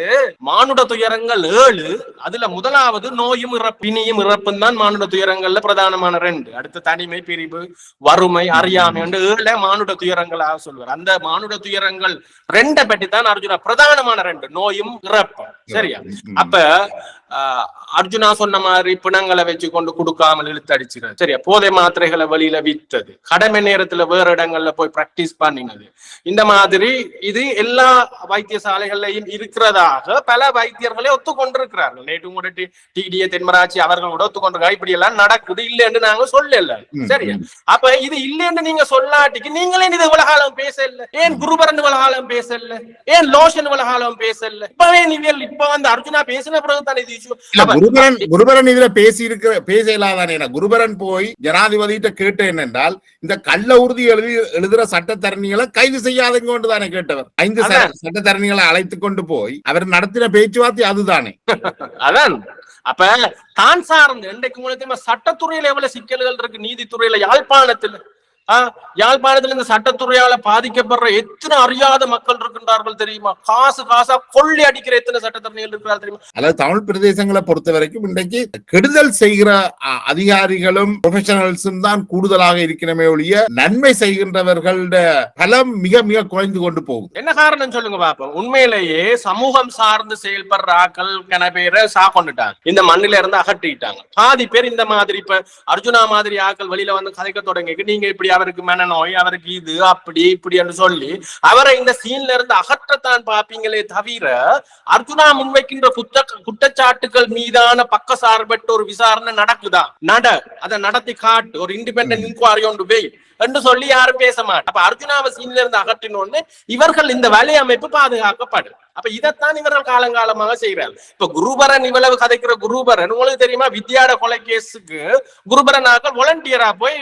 மானுட துயரங்கள் 7. அதுல முதலாவது நோயும் பிணியும் இறப்பும் தான் மானுட துயரங்கள்ல பிரதானமான 2. அடுத்த தனிமை, பிரிவு, வறுமை, அறியாமை என்று 7 மானுட துயரங்களாக சொல்வார். அந்த மானுட துயரங்கள் 2 பற்றி தான் அர்ஜுனா பிரதானமான 2 நோயும் இறப்பும். சரியா? அப்ப அர்ஜுனா சொன்ன மாதிரி பிணங்களை வச்சு கொண்டு கொடுக்காமல் இழுத்தடிச்சுறது, சரியா? போதை மாத்திரைகளை வெளியில வித்தது, கடமை நேரத்துல வேற இடங்கள்ல போய் பிராக்டிஸ் பண்ணினது, இந்த மாதிரி இது எல்லா வைத்தியசாலைகள்லையும் இருக்கிறதாக பல வைத்தியர்களே ஒத்துக்கொண்டிருக்கிறார்கள். நேற்று கூட டிடிஏ தென்மராட்சி அவர்கள் கூட ஒத்துக்கொண்டிருக்காங்க. இப்படி எல்லாம் நடக்குது, இல்லைன்னு நாங்க சொல்லல. சரியா? அப்ப இது இல்லைன்னு நீங்க சொல்லாட்டிக்கு நீங்களே இது உலகாலம் பேசல. ஏன் குருபரன் உலகாலம் பேசல? ஏன் லோஷன் உலகாலம் பேசல? இப்பவே நீங்க இப்ப வந்து அர்ஜுனா பேசின பிறகுதான் இது குருபரன் இதுல பேச இல்லாதானே. குருபரன் போய் ஜனாதிபதியிட்ட கேட்ட என்னென்றால், இந்த கள்ள உறுதி எழுதுற சட்டத்தரணிகளை கைது செய்யாதங்க கொண்டுதானே கேட்டவர். 5 சட்டத்தரணிகளை அழைத்து கொண்டு போய் அவர் நடத்தின பேச்சுவார்த்தை அதுதானே. அதான் அப்ப தான் சார்ந்து இன்றைக்கு மூலத்தையுமா சட்டத்துறையில எவ்வளவு சிக்கல்கள் இருக்கு. நீதித்துறையில யாழ்ப்பாணத்துல இந்த சட்டத்துறையால பாதிக்கப்படுற எத்தனை அறியாத மக்கள் இருக்கின்றார்கள் தெரியுமா? காசா கொள்ளி அடிக்கிற எத்தனை சட்டத்தரணிகள் இருக்கிறார்கள் தெரியுமா? அதாவது தமிழ் பிரதேசங்களை பொறுத்த வரைக்கும் இன்றைக்கு கெடுதல் செய்கிற அதிகாரிகளும் ப்ரொஃபஷனல்ஸும் தான் கூடுதலாக இருக்கிறமே ஒழிய நன்மை செய்கின்றவர்களோட பலம் மிக மிக குறைந்து கொண்டு போகும். என்ன காரணம் சொல்லுங்க பாப்போம். உண்மையிலேயே சமூகம் சார்ந்து செயல்படுற ஆக்கள் கன பேரை கொண்டுட்டாங்க, இந்த மண்ணில இருந்து அகற்றிட்டாங்க. பாதி பேர் இந்த மாதிரி இப்ப அர்ஜுனா மாதிரி ஆக்கள் வெளியில வந்து கதைக்க தொடங்கி நீங்க இப்படி அவருக்கு மனநோய், அவருக்கு இது அப்படி இப்படி என்று சொல்லி அவரை இந்த சீன்ல இருந்து அகற்றத்தான் பாப்பீங்களே தவிர அர்ஜுனா முன்வைக்கின்ற குற்றச்சாட்டுகள் மீதான பக்க சார்பற்ற ஒரு விசாரணை நடக்குதா? அதை நடத்தி காட்டு, ஒரு இண்டிபெண்டன்ட் இன்குவாரி ஒன்று போய் என்று சொல்லி யாரும் பேச மாட்டாங்க. அப்ப அர்ஜுனாவை சீன்ல இருந்து அகற்றினோன்னு இவர்கள் இந்த வலை அமைப்பு பாதுகாக்கப்படும். அப்ப இதைத்தான் இவர்கள் காலங்காலமாக செய்யறாங்க. இப்ப குருபரன் இவ்வளவு கதைக்கிற குருபரன் உங்களுக்கு தெரியுமா? வித்யாட கொலை கேஸுக்கு குருபரன் ஆக்கள் வாலண்டியரா போய்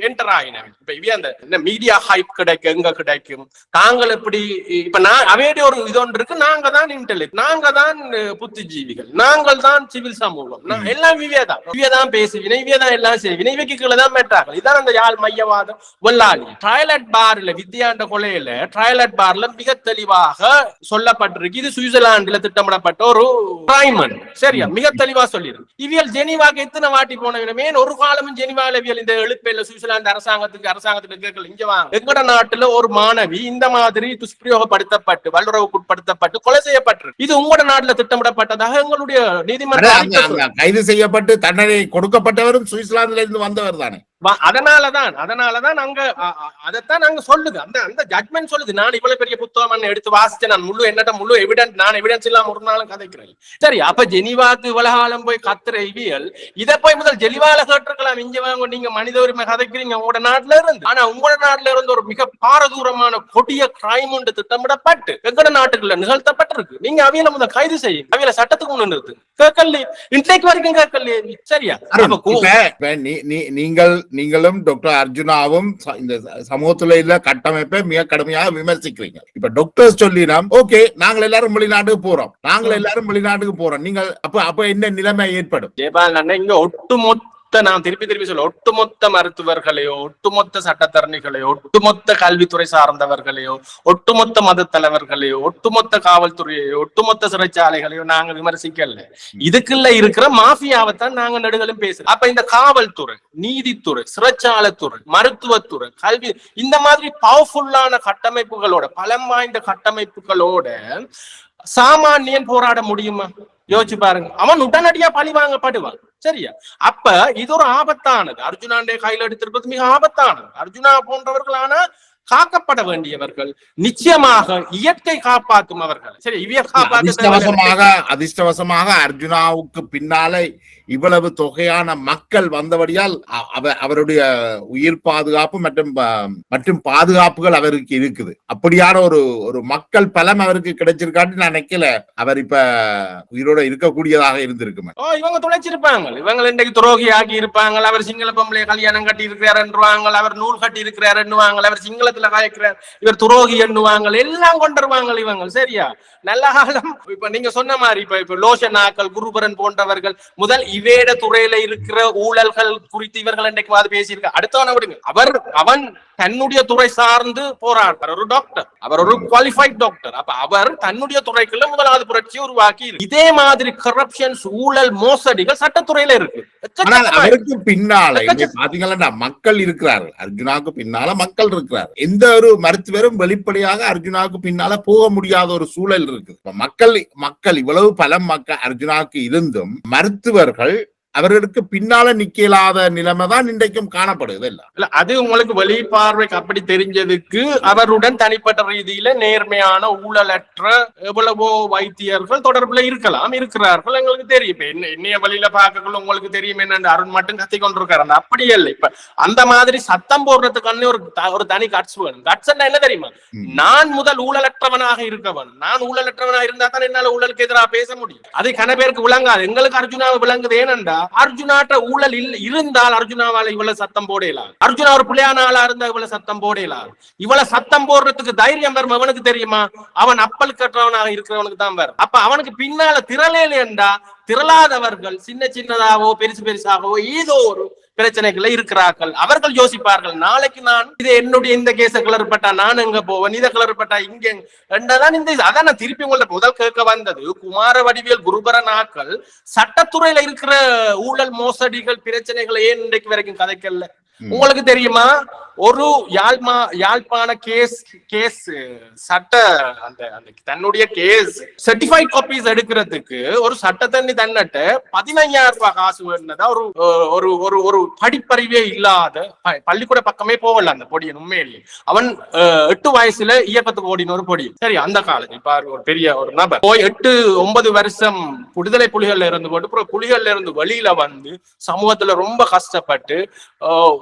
என்டர் ஆகினாங்க. இப்ப அந்த மீடியா ஹைப் எங்க கிடைக்கும்? தாங்கள் எப்படி இப்ப நான் அவையோட ஒரு இது ஒன்று இருக்கு. நாங்க தான் இன்டெலிஜென்ட், நாங்க தான் புத்திஜீவிகள், நாங்கள் தான் சிவில் சமூகம், எல்லாம் இவியதான் பேசுவினை, இவியதான் எல்லாம் செய்வினை, இவைக்கு கீழே தான் மேட்டார்கள். இதான் அந்த யாழ் மையவாதம் வெள்ளாளி. ட்ரையலட் பார்ல வித்யாண்ட கொலையில ட்ரையலட் பார்ல மிக தெளிவாக சொல்லப்பட்டிருக்கு. இது சுவிட்சர்லாந்துல திட்டமிடப்பட்ட ஒரு கிரைம். சரியா? மிக தெளிவா சொல்லிருக்கு. இவியல் ஜெனீவாக்கு எத்தனை வாட்டி போனவனமே ஒரு காலமும் ஜெனீவால இந்த எழுப்பேல சுவிட்சர்லாந்து அரசாங்கத்துக்கு கேட்கல. இங்க வாங்க, எங்கட நாட்டுல ஒரு மாணவி இந்த மாதிரி துஷ்பிரயோகப்படுத்தப்பட்டு வல்லுறவுக்குட்படுத்தப்பட்டு கொலை செய்யப்பட்டிருக்கு. இது உங்களோட நாட்டுல திட்டமிடப்பட்டதாக எங்களுடைய நீதிமன்றம் கைது செய்யப்பட்டு தண்டனை கொடுக்கப்பட்டவரும் சுவிட்சர்லாந்துல இருந்து வந்தவர் தானே. அதனாலதான் அங்க அதைத்தான் நாங்க சொல்லுது. அந்த ஜட்மெண்ட் சொல்லுது. நான் இவ்வளவு பெரிய புத்தகம் எடுத்து வாசிச்சேன். நான் முழு எவிடன்ஸ், நான் எவிடன்ஸ் இல்லாம ஒரு நாளும் கதைக்கிறேன். சரி, அப்ப ஜெனீவாக்கு இவ்வளவு காலம் போய் கத்துற இவியல் இதை போய் முதல் ஜெனீவால கேட்டிருக்கலாம். இங்க வாங்க, நீங்க மனித உரிமை கதைக்கிறீங்க உங்களோட நாட்டுல இருந்து. ஆனா உங்களோட நாட்டுல இருந்து ஒரு மிக பாரதூரமான கொடிய கிரைம் ஒன்று திட்டமிடப்பட்டு எங்கட நாட்டுக்குள்ள நிகழ்த்தப்பட்டிருக்கு. நீங்க அவியல முதல் கைது செய்யும், அவியல சட்டத்துக்கு முன்னு நிறுத்து. கேட்கல, இன்றைக்கு வரைக்கும் கேட்கல. சரியா? நீங்களும் டாக்டர் அர்ஜுனாவும் இந்த சமூகத்துல இல்ல கட்டமைப்பை மிக கடுமையாக விமர்சிக்கிறீங்க. இப்ப டாக்டர் சொல்லினா ஓகே, நாங்கள் எல்லாரும் வெளிநாட்டுக்கு போறோம், நீங்கள் அப்ப என்ன நிலைமை ஏற்படும்? இங்க ஒட்டுமொத்த, நான் திருப்பி சொல்ல, ஒட்டுமொத்த மருத்துவர்களையோ, ஒட்டுமொத்த சட்டத்தரணிகளையோ, ஒட்டுமொத்த கல்வித்துறை சார்ந்தவர்களையோ, ஒட்டுமொத்த மத தலைவர்களையோ, ஒட்டுமொத்த காவல்துறையோ, ஒட்டுமொத்த சிறைச்சாலைகளையோ நாங்க விமர்சிக்கல. இதுக்குள்ள இருக்கிற மாஃபியாவைத்தான் நாங்க நடுகளும் பேசுறோம். அப்ப இந்த காவல்துறை, நீதித்துறை, சிறைச்சாலைத்துறை, மருத்துவத்துறை, கல்வி, இந்த மாதிரி பவர்ஃபுல்லான கட்டமைப்புகளோட, பலம் வாய்ந்த கட்டமைப்புகளோட சாமானியன் போராட முடியுமா? யோசிச்சு பாருங்க. அவன் உடனடியா பழி வாங்கப்படுவான். சரியா? அப்ப இது ஒரு ஆபத்தானது. அர்ஜுனாண்டே கையில் எடுத்திருப்பது மிக ஆபத்தானது. அர்ஜுனா போன்றவர்களான காக்கப்பட வேண்டியவர்கள், நிச்சயமாக இயற்கை காப்பாற்றும் அவர்கள். சரி, அதிர்ஷ்டவசமாக அர்ஜுனாவுக்கு பின்னாலே இவ்வளவு தொகையான மக்கள் வந்தபடியால் அவருடைய உயிர் பாதுகாப்பு மற்றும் பாதுகாப்புகள் அவருக்கு இருக்குது. அப்படியான ஒரு மக்கள் பலம் அவருக்கு கிடைச்சிருக்காட்டு நான் நினைக்கல அவர் இப்ப உயிரோட இருக்கக்கூடியதாக இருந்திருக்கு. இவங்க துளைச்சிருப்பாங்க, இவங்க இன்றைக்கு துரோகி ஆக்கி இருப்பாங்க. அவர் சிங்கள பொம்பளை கல்யாணம் கட்டி இருக்கிறாருன்னுவாங்க, அவர் நூல் கட்டி இருக்கிறாருன்னுவாங்க, அவர் சிங்களத்துல காய்க்கிறார், இவர் துரோகி எண்ணுவாங்க, எல்லாம் கொண்டுருவாங்க இவங்க. சரியா? நல்ல காலம். இப்ப நீங்க சொன்ன மாதிரி இப்ப லோஷனாக்கள், குருபரன் போன்றவர்கள் முதல் இவேட துறையில இருக்கிற ஊழல்கள் குறித்து இவர்கள் இன்றைக்கு பேசியிருக்க. அடுத்தவனை விடுங்க, அவன் தன்னுடைய துறை சார்ந்து போராடுறார். ஒரு டாக்டர், அவர் ஒரு குவாலிஃபைட் டாக்டர். அப்ப அவர் தன்னுடைய துறைக்குள்ள முதலாவது புரட்சியை உருவாக்கி இதே மாதிரி கரப்ஷன்ஸ், ஊழல், மோசடிகள் சட்டத்துறையில இருக்கு. அவருக்கு பின்னால பாத்தீங்கன்னா மக்கள் இருக்கிறார்கள், அர்ஜுனாவுக்கு பின்னால மக்கள் இருக்கிறார். எந்த ஒரு மருத்துவரும் வெளிப்படையாக அர்ஜுனாவுக்கு பின்னால போக முடியாத ஒரு சூழல் இருக்கு. மக்கள் இவ்வளவு பலம் மக்கள் அர்ஜுனாவுக்கு இருந்தும் மருத்துவர்கள் அவர்களுக்கு பின்னால நிக்கலாத நிலைமை தான் இன்றைக்கும் காணப்படுது. இல்ல அது உங்களுக்கு வெளி பார்வைக்கு அப்படி தெரிஞ்சதுக்கு அவருடன் தனிப்பட்ட ரீதியில நேர்மையான ஊழலற்ற எவ்வளவோ வைத்தியர்கள் தொடர்புல இருக்கிறார்கள், எங்களுக்கு தெரியும். என்னைய வழியில பார்க்கக்குள்ள உங்களுக்கு தெரியும் என்ன அருண் மட்டும் கத்தி கொண்டிருக்காரு. அந்த அப்படியே இல்லை. இப்ப அந்த மாதிரி சத்தம் போடுறதுக்கான ஒரு தனி கட்ஸ் வேணும். கட்ஸ் என்ன தெரியுமா? நான் முதல் ஊழலற்றவனாக இருக்கவன். நான் ஊழலற்றவனாக இருந்தா தான் என்னால ஊழலுக்கு எதிராக பேச முடியும். அது கன பேருக்கு விளங்காது. எங்களுக்கு அர்ஜுனாவை விளங்குது. ஏனென்றா அர்ஜுனாட்ட ஊழல் இருந்தால் அர்ஜுனாவால இவ்வளவு சத்தம் போடலாம். அர்ஜுனா ஒரு பிள்ளையான ஆளா இருந்தா இவ்வளவு சத்தம் போடலாம். இவ்வளவு சத்தம் போடுறதுக்கு தைரியம் வரும் அவனுக்கு தெரியுமா? அவன் அப்பல் கற்றவனாக இருக்கிறவனுக்கு தான் வரும். அப்ப அவனுக்கு பின்னால திரளேல என்றா திரளாதவர்கள் சின்ன சின்னதாகவோ பெருசாகவோ ஏதோ ஒரு பிரச்சனைகள்ல இருக்கிறார்கள். அவர்கள் யோசிப்பார்கள், நாளைக்கு நான் இது என்னுடைய இந்த கேஸ கிளறப்பட்டா நான் எங்க போவேன், இதை கிளறப்பட்டா இங்க என்றதான் அதான் நான் திருப்பி உங்கள்ட்ட முதல் கேட்க வந்தது. குமார வடிவேல் குருபரனாக்கள் சட்டத்துறையில இருக்கிற ஊழல் மோசடிகள் பிரச்சனைகளை ஏன் இன்றைக்கு வரைக்கும் கதைக்கல? உங்களுக்கு தெரியுமா? ஒரு யாழ்ப்பாண கேஸ் சட்ட அந்த தன்னுடைய கேஸ் சர்டிஃபைட் காப்பீஸ் எடுக்கிறதுக்கு ஒரு சட்டத்தண்ணி தன்னட்ட 15,000 ரூபாய் காசு வேணுனதா ஒரு படிப்பறிவே இல்லாத பள்ளிக்கூட பக்கமே போகல அந்த பொடியன். உண்மையிலேயே அவன் 8 வயசுல இயக்கத்துக்கு ஓடின ஒரு பொடி. சரி, அந்த காலம் இப்ப ஒரு பெரிய ஒரு நபர் போய் 8-9 வருஷம் விடுதலை புலிகள்ல இருந்து போட்டு புலிகள்ல இருந்து வெளியில வந்து சமூகத்துல ரொம்ப கஷ்டப்பட்டு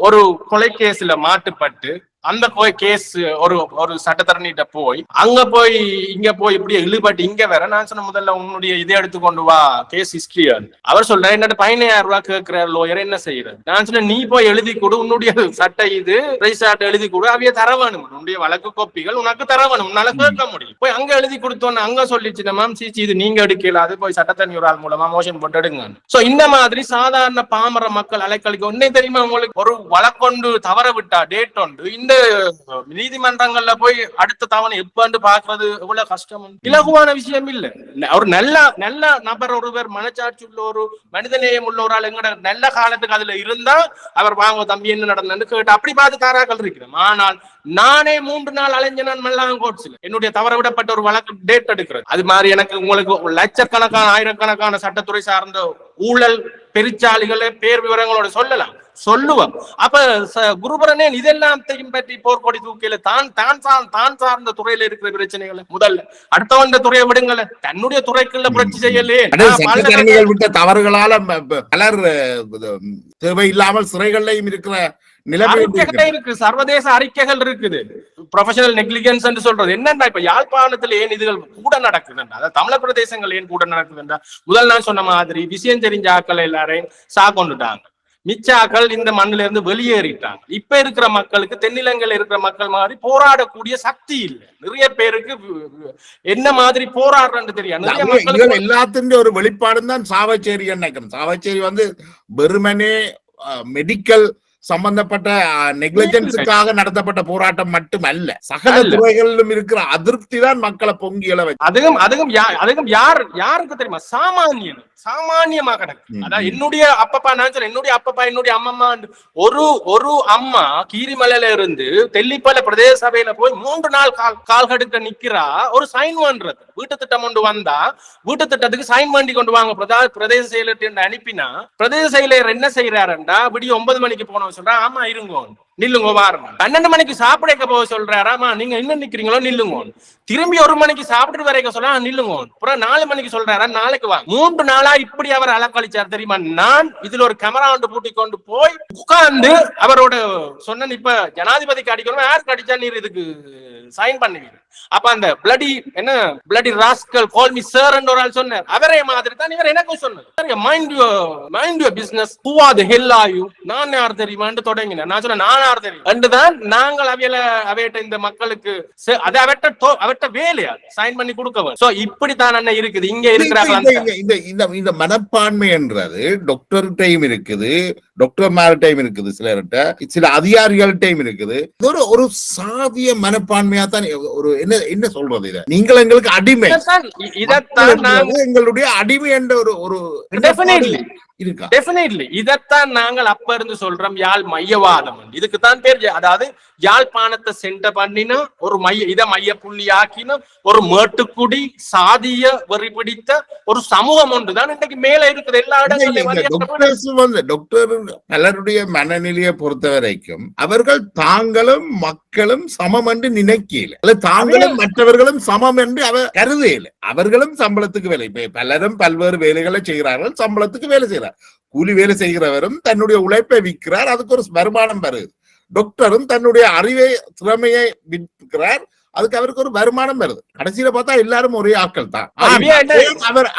ஒரு கொலை கேஸ்ல மாட்டுப்பட்டு அந்த கேஸ் ஒரு சட்டத்தரணிட்ட போய் அங்க போய் இங்க போய் இப்படி இழுபட்டு இங்க வேற நான் சொன்ன முதல்ல உன்னுடைய இதை எடுத்துக்கொண்டு வா கேஸ் ஹிஸ்டரி. அவர் சொல்ற என்ன 15,000 ரூபாய் கேட்கிற லோயர் என்ன செய்யறது? நான் சொன்னேன், நீ போய் எழுதி கொடு, உன்னுடைய சட்ட இது ரெஜிஸ்டர் எழுதி கொடு, அவைய தர வேணும், உன்னுடைய வழக்கு கோப்பிகள் உனக்கு தர வேணும், உன்னால கேட்க முடியும். போய் அங்க எழுதி கொடுத்தோன்னு அங்க சொல்லிச்சு மேம் சீச்சி இது நீங்க எடுக்கல, அது போய் சட்டத்தண்ணி ஒரு ஆள் மூலமா மோஷன் போட்டு எடுங்க. சோ இந்த மாதிரி சாதாரண பாமர மக்கள் அலைக்கழிக்க ஒன்னே தெரியுமா உங்களுக்கு? ஒரு வழக்கொண்டு தவற விட்டா டேட் ஒன்று இந்த நீதிமன்றங்கள்ல போய் அடுத்த தவணை எப்பன்னு பாக்குறது எவ்வளவு கஷ்டம், இலகுவான விஷயம் இல்ல. ஒரு நல்ல நபர், ஒருவர் மனச்சாட்சி உள்ள ஒரு மனிதநேயம் உள்ள ஒரு ஆள் எங்கட நல்ல காலத்துக்கு அதுல இருந்தா அவர் வாங்க தம்பி என்ன நடந்ததுன்னு கேட்டு அப்படி பார்த்து தாராக்கள் இருக்கிறேன். ஆனால் நானே 3 நாள் அலைஞ்ச நான் மெல்லாம் கோட்ஸ்ல என்னுடைய தவற விடப்பட்ட ஒரு வழக்கு டேட் எடுக்கிறது. அது மாதிரி எனக்கு உங்களுக்கு லட்சக்கணக்கான ஆயிரக்கணக்கான சட்டத்துறை சார்ந்த ஊழல் பெருச்சாளிகளை பேர் விவரங்களோட சொல்லுவோம். அப்ப குருபரனே இதெல்லாத்தையும் பற்றி போர்க்கொடி தூக்கில தான் சார்ந்த துறையில இருக்கிற பிரச்சனைகளை முதல்ல அடுத்தவன் துறையை விடுங்கள, தன்னுடைய துறைக்குள்ள புரட்சி செய்யலே விட்ட தவறுகளால பலர் தேவையில்லாமல் சிறைகள்லையும் இருக்கிற நிலைமை இருக்கு. சர்வதேச அறிக்கைகள் இருக்குது. ப்ரொஃபஷனல் நெக்லிஜென்ஸ் என்று சொல்றது என்னன்னா, இப்ப யாழ்ப்பாணத்துல ஏன் இதுகள் கூட நடக்குதுன்றா, அதாவது தமிழ் பிரதேசங்கள் ஏன் கூட நடக்குதுன்றா, முதல் நான் சொன்ன மாதிரி விஷயம் தெரிஞ்ச ஆக்கள் எல்லாரையும் கொண்டுட்டாங்க, மிச்சாக்கள் இந்த மண்ணில இருந்து வெளியேறிட்டாங்க. இப்ப இருக்கிற மக்களுக்கு தென்னிலங்கையில இருக்கிற மக்கள் மாதிரி போராடக்கூடிய சக்தி இல்லை. நிறைய பேருக்கு என்ன மாதிரி போராடுறன்னு தெரியும். நிறைய மக்களுக்கு எல்லாத்தின் ஒரு வெளிப்பாடு தான் சாவச்சேரி நினைக்கிறேன். சாவச்சேரி வந்து வெறுமனே மெடிக்கல் சம்பந்தப்பட்ட நெக்லிஜென்ஸுக்காக நடத்தப்பட்ட போராட்டம் மட்டுமல்ல, சகல துறைகளிலும் இருக்கிற அதிருப்தி தான் மக்களை பொங்கியல வச்சு. அதுவும் யாருக்கு தெரியுமா? சாமானியமா கிடக்கு. அதான் என்னுடைய அப்பப்பா நான் சொல்றேன், என்னுடைய அப்பப்பா என்னுடைய அம்மம்மா ஒரு அம்மா கீரிமலையில இருந்து தெல்லிப்பல பிரதேச சபையில போய் 3 நாள் கால் கடுக்க நிக்கிறா. ஒரு சைன் பண்றது வீட்டு திட்டம் கொண்டு வந்தா வீட்டு திட்டத்துக்கு சைன் பண்ணி கொண்டு வாங்க பிரதேச செயலர் அனுப்பினா, பிரதேச செயலர் என்ன செய்யறாருண்டா விடிய 9 மணிக்கு போன சொல்றா, ஆமா இருங்க நில்லுங்க வாரம் 12 மணிக்கு சாப்பிட போக சொல்றாராமா, நீங்க இன்னும் நிக்கிறீங்களோ நில்லுங்க. திரும்பி 1 மணிக்கு சாப்பிட்டு வரைக்க சொல்ல நில்லுங்க. அப்புறம் 4 மணிக்கு சொல்றாரா நாளைக்கு வாங்க. 3 நாளா இப்படி அவர் அலக்கழிச்சார் தெரியுமா? நான் இதுல ஒரு கேமரா ஒன்று பூட்டி கொண்டு போய் உட்கார்ந்து அவரோட சொன்ன, இப்ப ஜனாதிபதிக்கு அடிக்கணும், யாருக்கு அடிச்சா நீர் இதுக்கு சைன் பண்ணுவீங்க. அப்ப அந்த bloody rascal call me sir என்ற ஒரு ஆள் சொன்னார். அவரே மாதிரி தான் இவர் எனக்கு சொன்னார், mind your business, who are the hell are you, நான் யார் தெரியுமான்னு தொடங்கினேன். நான் சொன்னேன் நான் யார் தெரியும் என்றுதான் நாங்கள் அவையிட்ட இந்த மக்களுக்கு அது அவட்ட வேலையா சைன் பண்ணி கொடுக்க. சோ இப்படித்தான் என்ன இருக்குது இங்க இருக்கிறாங்க. இந்த மனப்பான்மை என்றது டாக்டர்கிட்டையும் இருக்குது, டாக்டர்மார்டையும் இருக்குது, சிலர்கிட்ட சில அதிகாரிகள்டையும் இருக்குது. ஒரு சாதிய மனப்பான்மையா தான் ஒரு என்ன சொல்றது, இதை நீங்கள் எங்களுக்கு அடிமை, எங்களுடைய அடிமை என்ற ஒரு இருக்கா? டெஃபினெட்லி இதத்தான் நாங்கள் அப்ப இருந்து சொல்றோம், யாழ் மையவாதம். இதுக்குத்தான் பேர். அதாவது யாழ்ப்பாணத்தை சென்டர் பண்ணின ஒரு இத மைய புள்ளி ஆக்கின ஒரு மேட்டுக்குடி சாதிய வெறி பிடித்த ஒரு சமூகம் ஒன்றுதான் இன்றைக்கு மேல இருக்குது எல்லா இடங்களிலும். டாக்டர் பலருடைய மனநிலையை பொறுத்த வரைக்கும் அவர்கள் தாங்களும் மக்களும் சமம் என்று நினைக்கல, அல்ல தாங்களும் மற்றவர்களும் சமம் என்று அவர் கருதையில. அவர்களும் சம்பளத்துக்கு வேலை, பலரும் பல்வேறு வேலைகளை செய்கிறார்கள், சம்பளத்துக்கு வேலை செய்கிறார். கூலி வேலை செய்கிறவரும் தன்னுடைய உழைப்பை விற்கிறார், அதுக்கு ஒரு வருமானம் வருது. டாக்டரும் தன்னுடைய அறிவை திறமையை விற்கிறார், அதுக்கு அவருக்கு ஒரு வருமானம் வருது. கடைசியில பார்த்தா எல்லாரும் ஒரே ஆட்கள் தான்.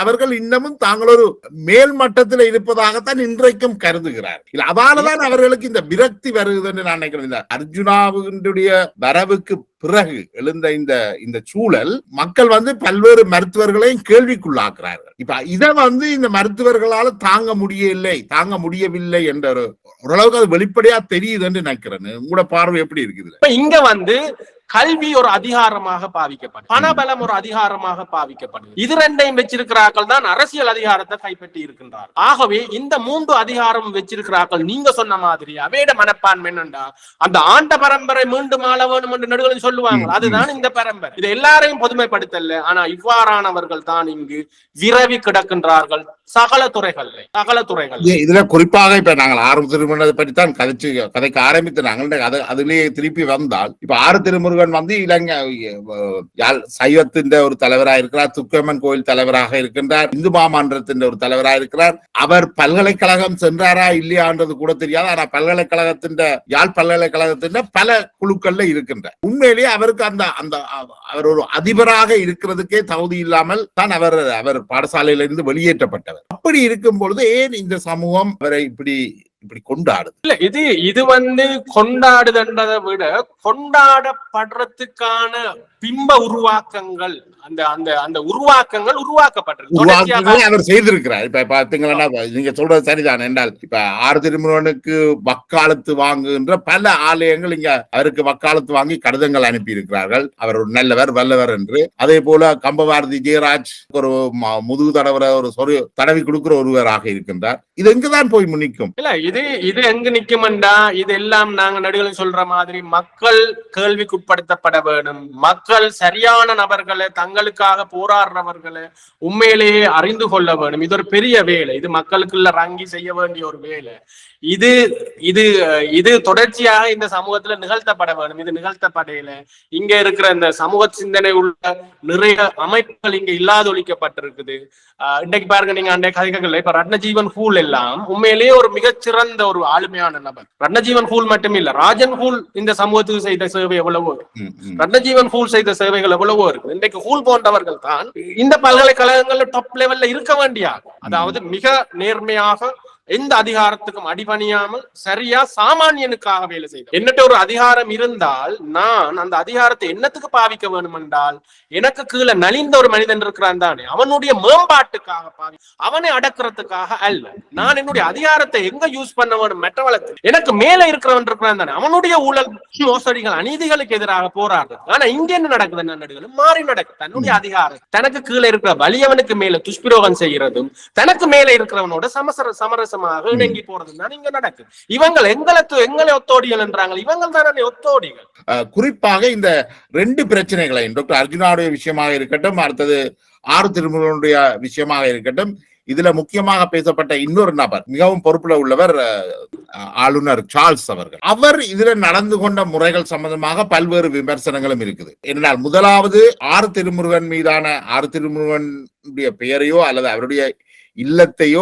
அவர்கள் இன்னமும் தாங்கள் ஒரு மேல் மட்டத்தில் இருப்பதாகத்தான் இன்றைக்கும் கருதுகிறார். அதனாலதான் அவர்களுக்கு இந்த விரக்தி வருதுன்னு நான் நினைக்கிறேன். அர்ஜுனாவுடைய வரவுக்கு பிறகு எழுந்த இந்த சூழல் மக்கள் பல்வேறு மருத்துவர்களையும் கேள்விக்குள்ளாக்குறார்கள். இப்ப இதை இந்த மருத்துவர்களால தாங்க முடியவில்லை என்ற ஓரளவுக்கு அது வெளிப்படையா தெரியுது என்று நினைக்கிறேன். உங்களோட பார்வை எப்படி இருக்குது? இங்க கல்வி ஒரு அதிகாரமாக பாவிக்கப்படும், பணபலம் ஒரு அதிகாரமாக பாவிக்கப்படும். இது ரெண்டையும் வச்சிருக்கிறார்கள் தான் அரசியல் அதிகாரத்தை கைப்பற்றி இருக்கின்றார். ஆகவே இந்த 3 அதிகாரம் வச்சிருக்கிறார்கள். நீங்க சொன்ன மாதிரி அவையோட மனப்பான்மை என்னண்டா, அந்த ஆண்ட பரம்பரை மீண்டும் ஆள வேணும் என்று நடுவில் சொல்லுவாங்க. அதுதான் இந்த பரம்பரை. இது எல்லாரையும் பொதுமைப்படுத்தல, ஆனா இவ்வாறானவர்கள் தான் இங்கு விரவி கிடக்கின்றார்கள் சகல துறைகள். இதுல குறிப்பாக இப்ப நாங்கள் ஆறு திருமுருகனை பற்றித்தான் கதைக்க ஆரம்பித்து நாங்கள் அதுலயே திருப்பி வந்தால், இப்ப ஆறு திருமுருகன் இலங்கை சைவத்தின் ஒரு தலைவராக இருக்கிறார், துர்க்கம்மன் கோயில் தலைவராக இருக்கின்றார், இந்து மாமன்றத்தின் ஒரு தலைவராக இருக்கிறார். அவர் பல்கலைக்கழகம் சென்றாரா இல்லையான்றது கூட தெரியாது. ஆனா யாழ் பல்கலைக்கழகத்தின் பல குழுக்கள்ல இருக்கின்றார். உண்மையிலேயே அவருக்கு அவர் ஒரு அதிபராக இருக்கிறதுக்கே தகுதி இல்லாமல் தான் அவர் பாடசாலையிலிருந்து வெளியேற்றப்பட்டவர். அப்படி இருக்கும் பொழுது ஏன் இந்த சமூகம் அவரை இப்படி கொண்டாடுது? இல்ல, இது கொண்டாடுதுன்றதை விட கொண்டாடப்படுறதுக்கான பிம்ப உருவாக்கங்கள், அந்த உருவாக்கங்கள் உருவாக்கப்பட்டிருக்கு, அவர் செய்திருக்கிறார். இப்ப பாத்தீங்கன்னா நீங்க சொல்றது சரிதான். என்றால் இப்ப ஆறு திருமுருகனுக்கு வக்காலத்து வாங்குகின்ற பல ஆலயங்கள் இங்க அவருக்கு வக்காலத்து வாங்கி கடிதங்கள் அனுப்பி இருக்கிறார்கள், அவர் ஒரு நல்லவர் வல்லவர் என்று. அதே போல கம்பபாரதி ஜெயராஜ் ஒரு முதுகு தடவி கொடுக்கிற ஒருவராக இருக்கின்றார். இது எங்குதான் போய் முன்னிக்கும்? இல்ல, இது எங்க நிக்கும்டா, இதெல்லாம் நாங்க நடுவில் சொல்ற மாதிரி மக்கள் கேள்விக்குட்படுத்தப்பட வேண்டும். மக்கள் சரியான நபர்களை, தங்களுக்காக போராடுறவர்களை உண்மையிலேயே அறிந்து கொள்ள வேண்டும். இது ஒரு பெரிய வேலை. இது மக்களுக்குள்ள ரங்கி செய்ய வேண்டிய ஒரு வேலை. இது தொடர்ச்சியாக இந்த சமூகத்துல நிகழ்த்தப்பட வேண்டும். இது நிகழ்த்தப்படையில இங்க இருக்கிற இந்த சமூக சிந்தனை உள்ள நிறைய அமைப்புகள் இங்க இல்லாதொழிக்கப்பட்டிருக்குது. இன்றைக்கு பாருங்க, நீங்க அன்றைய கதைகள் இப்ப ரத்னஜீவன் ஹூல் எல்லாம் உண்மையிலேயே ஒரு மிகச்சிறந்த ஒரு ஆளுமையான நபர். ரத்னஜீவன் ஹூல் மட்டும் இல்ல, ராஜன் ஹூல் இந்த சமூகத்துக்கு செய்த சேவை எவ்வளவோ இருக்கு, ரத்னஜீவன் ஹூல் செய்த சேவைகள் எவ்வளவோ இருக்கு. இன்றைக்கு ஹூல் போன்றவர்கள் தான் இந்த பல்கலைக்கழகங்கள்ல டாப் லெவல்ல இருக்க வேண்டிய, அதாவது மிக நேர்மையாக எந்த அதிகாரத்துக்கும் அடிபணியாமல் சரியா சாமானியனுக்காக வேலை செய்த என்னட்ட ஒரு அதிகாரம் இருந்தால் நான் அந்த அதிகாரத்தை என்னத்துக்கு பாவிக்க வேணும் என்றால், எனக்கு கீழே நலிந்த ஒரு மனிதன் இருக்கிறான் தானே, அவனுடைய மேம்பாட்டுக்காக அவனை அடக்கிறதுக்காக அல்ல. நான் என்னுடைய அதிகாரத்தை எங்க யூஸ் பண்ண வேணும், மற்றவளுக்கு எனக்கு மேல இருக்கிறவன் இருக்கிறான் தானே, அவனுடைய ஊழல் மோசடிகள் அநீதிகளுக்கு எதிராக போராடுறது. ஆனா இங்க என்ன நடக்குது, நடுகளும் மாறி நடக்குது. தன்னுடைய அதிகாரம் தனக்கு கீழே இருக்கிற வலியவனுக்கு மேல துஷ்பிரோகம் செய்யறதும், தனக்கு மேல இருக்கிறவனோட சமரசமாக இணங்கி போறதுதான் இங்க நடக்குது. இவங்கள் எங்களை ஒத்தோடிகள் என்றாங்க, இவங்கள் தானே ஒத்தோடிகள். குறிப்பாக இந்த 2 பிரச்சனைகளையும் டாக்டர் அர்ஜுனாவுடைய விஷயமாக இருக்கட்டும், அடுத்தது ஆறு திருமுருகனுடைய விஷயமாக இருக்கட்டும், இதுல முக்கியமாக பேசப்பட்ட இன்னொரு நபர், மிகவும் பொறுப்புல உள்ளவர் ஆளுநர் சார்ல்ஸ் அவர்கள். அவர் இதுல நடந்து கொண்ட முறைகள் சம்பந்தமாக பல்வேறு விமர்சனங்களும் இருக்குது. என்றால் முதலாவது ஆறு திருமுருகன் மீதான ஆறு திருமுருகனுடைய பெயரையோ அல்லது அவருடைய இல்லத்தையோ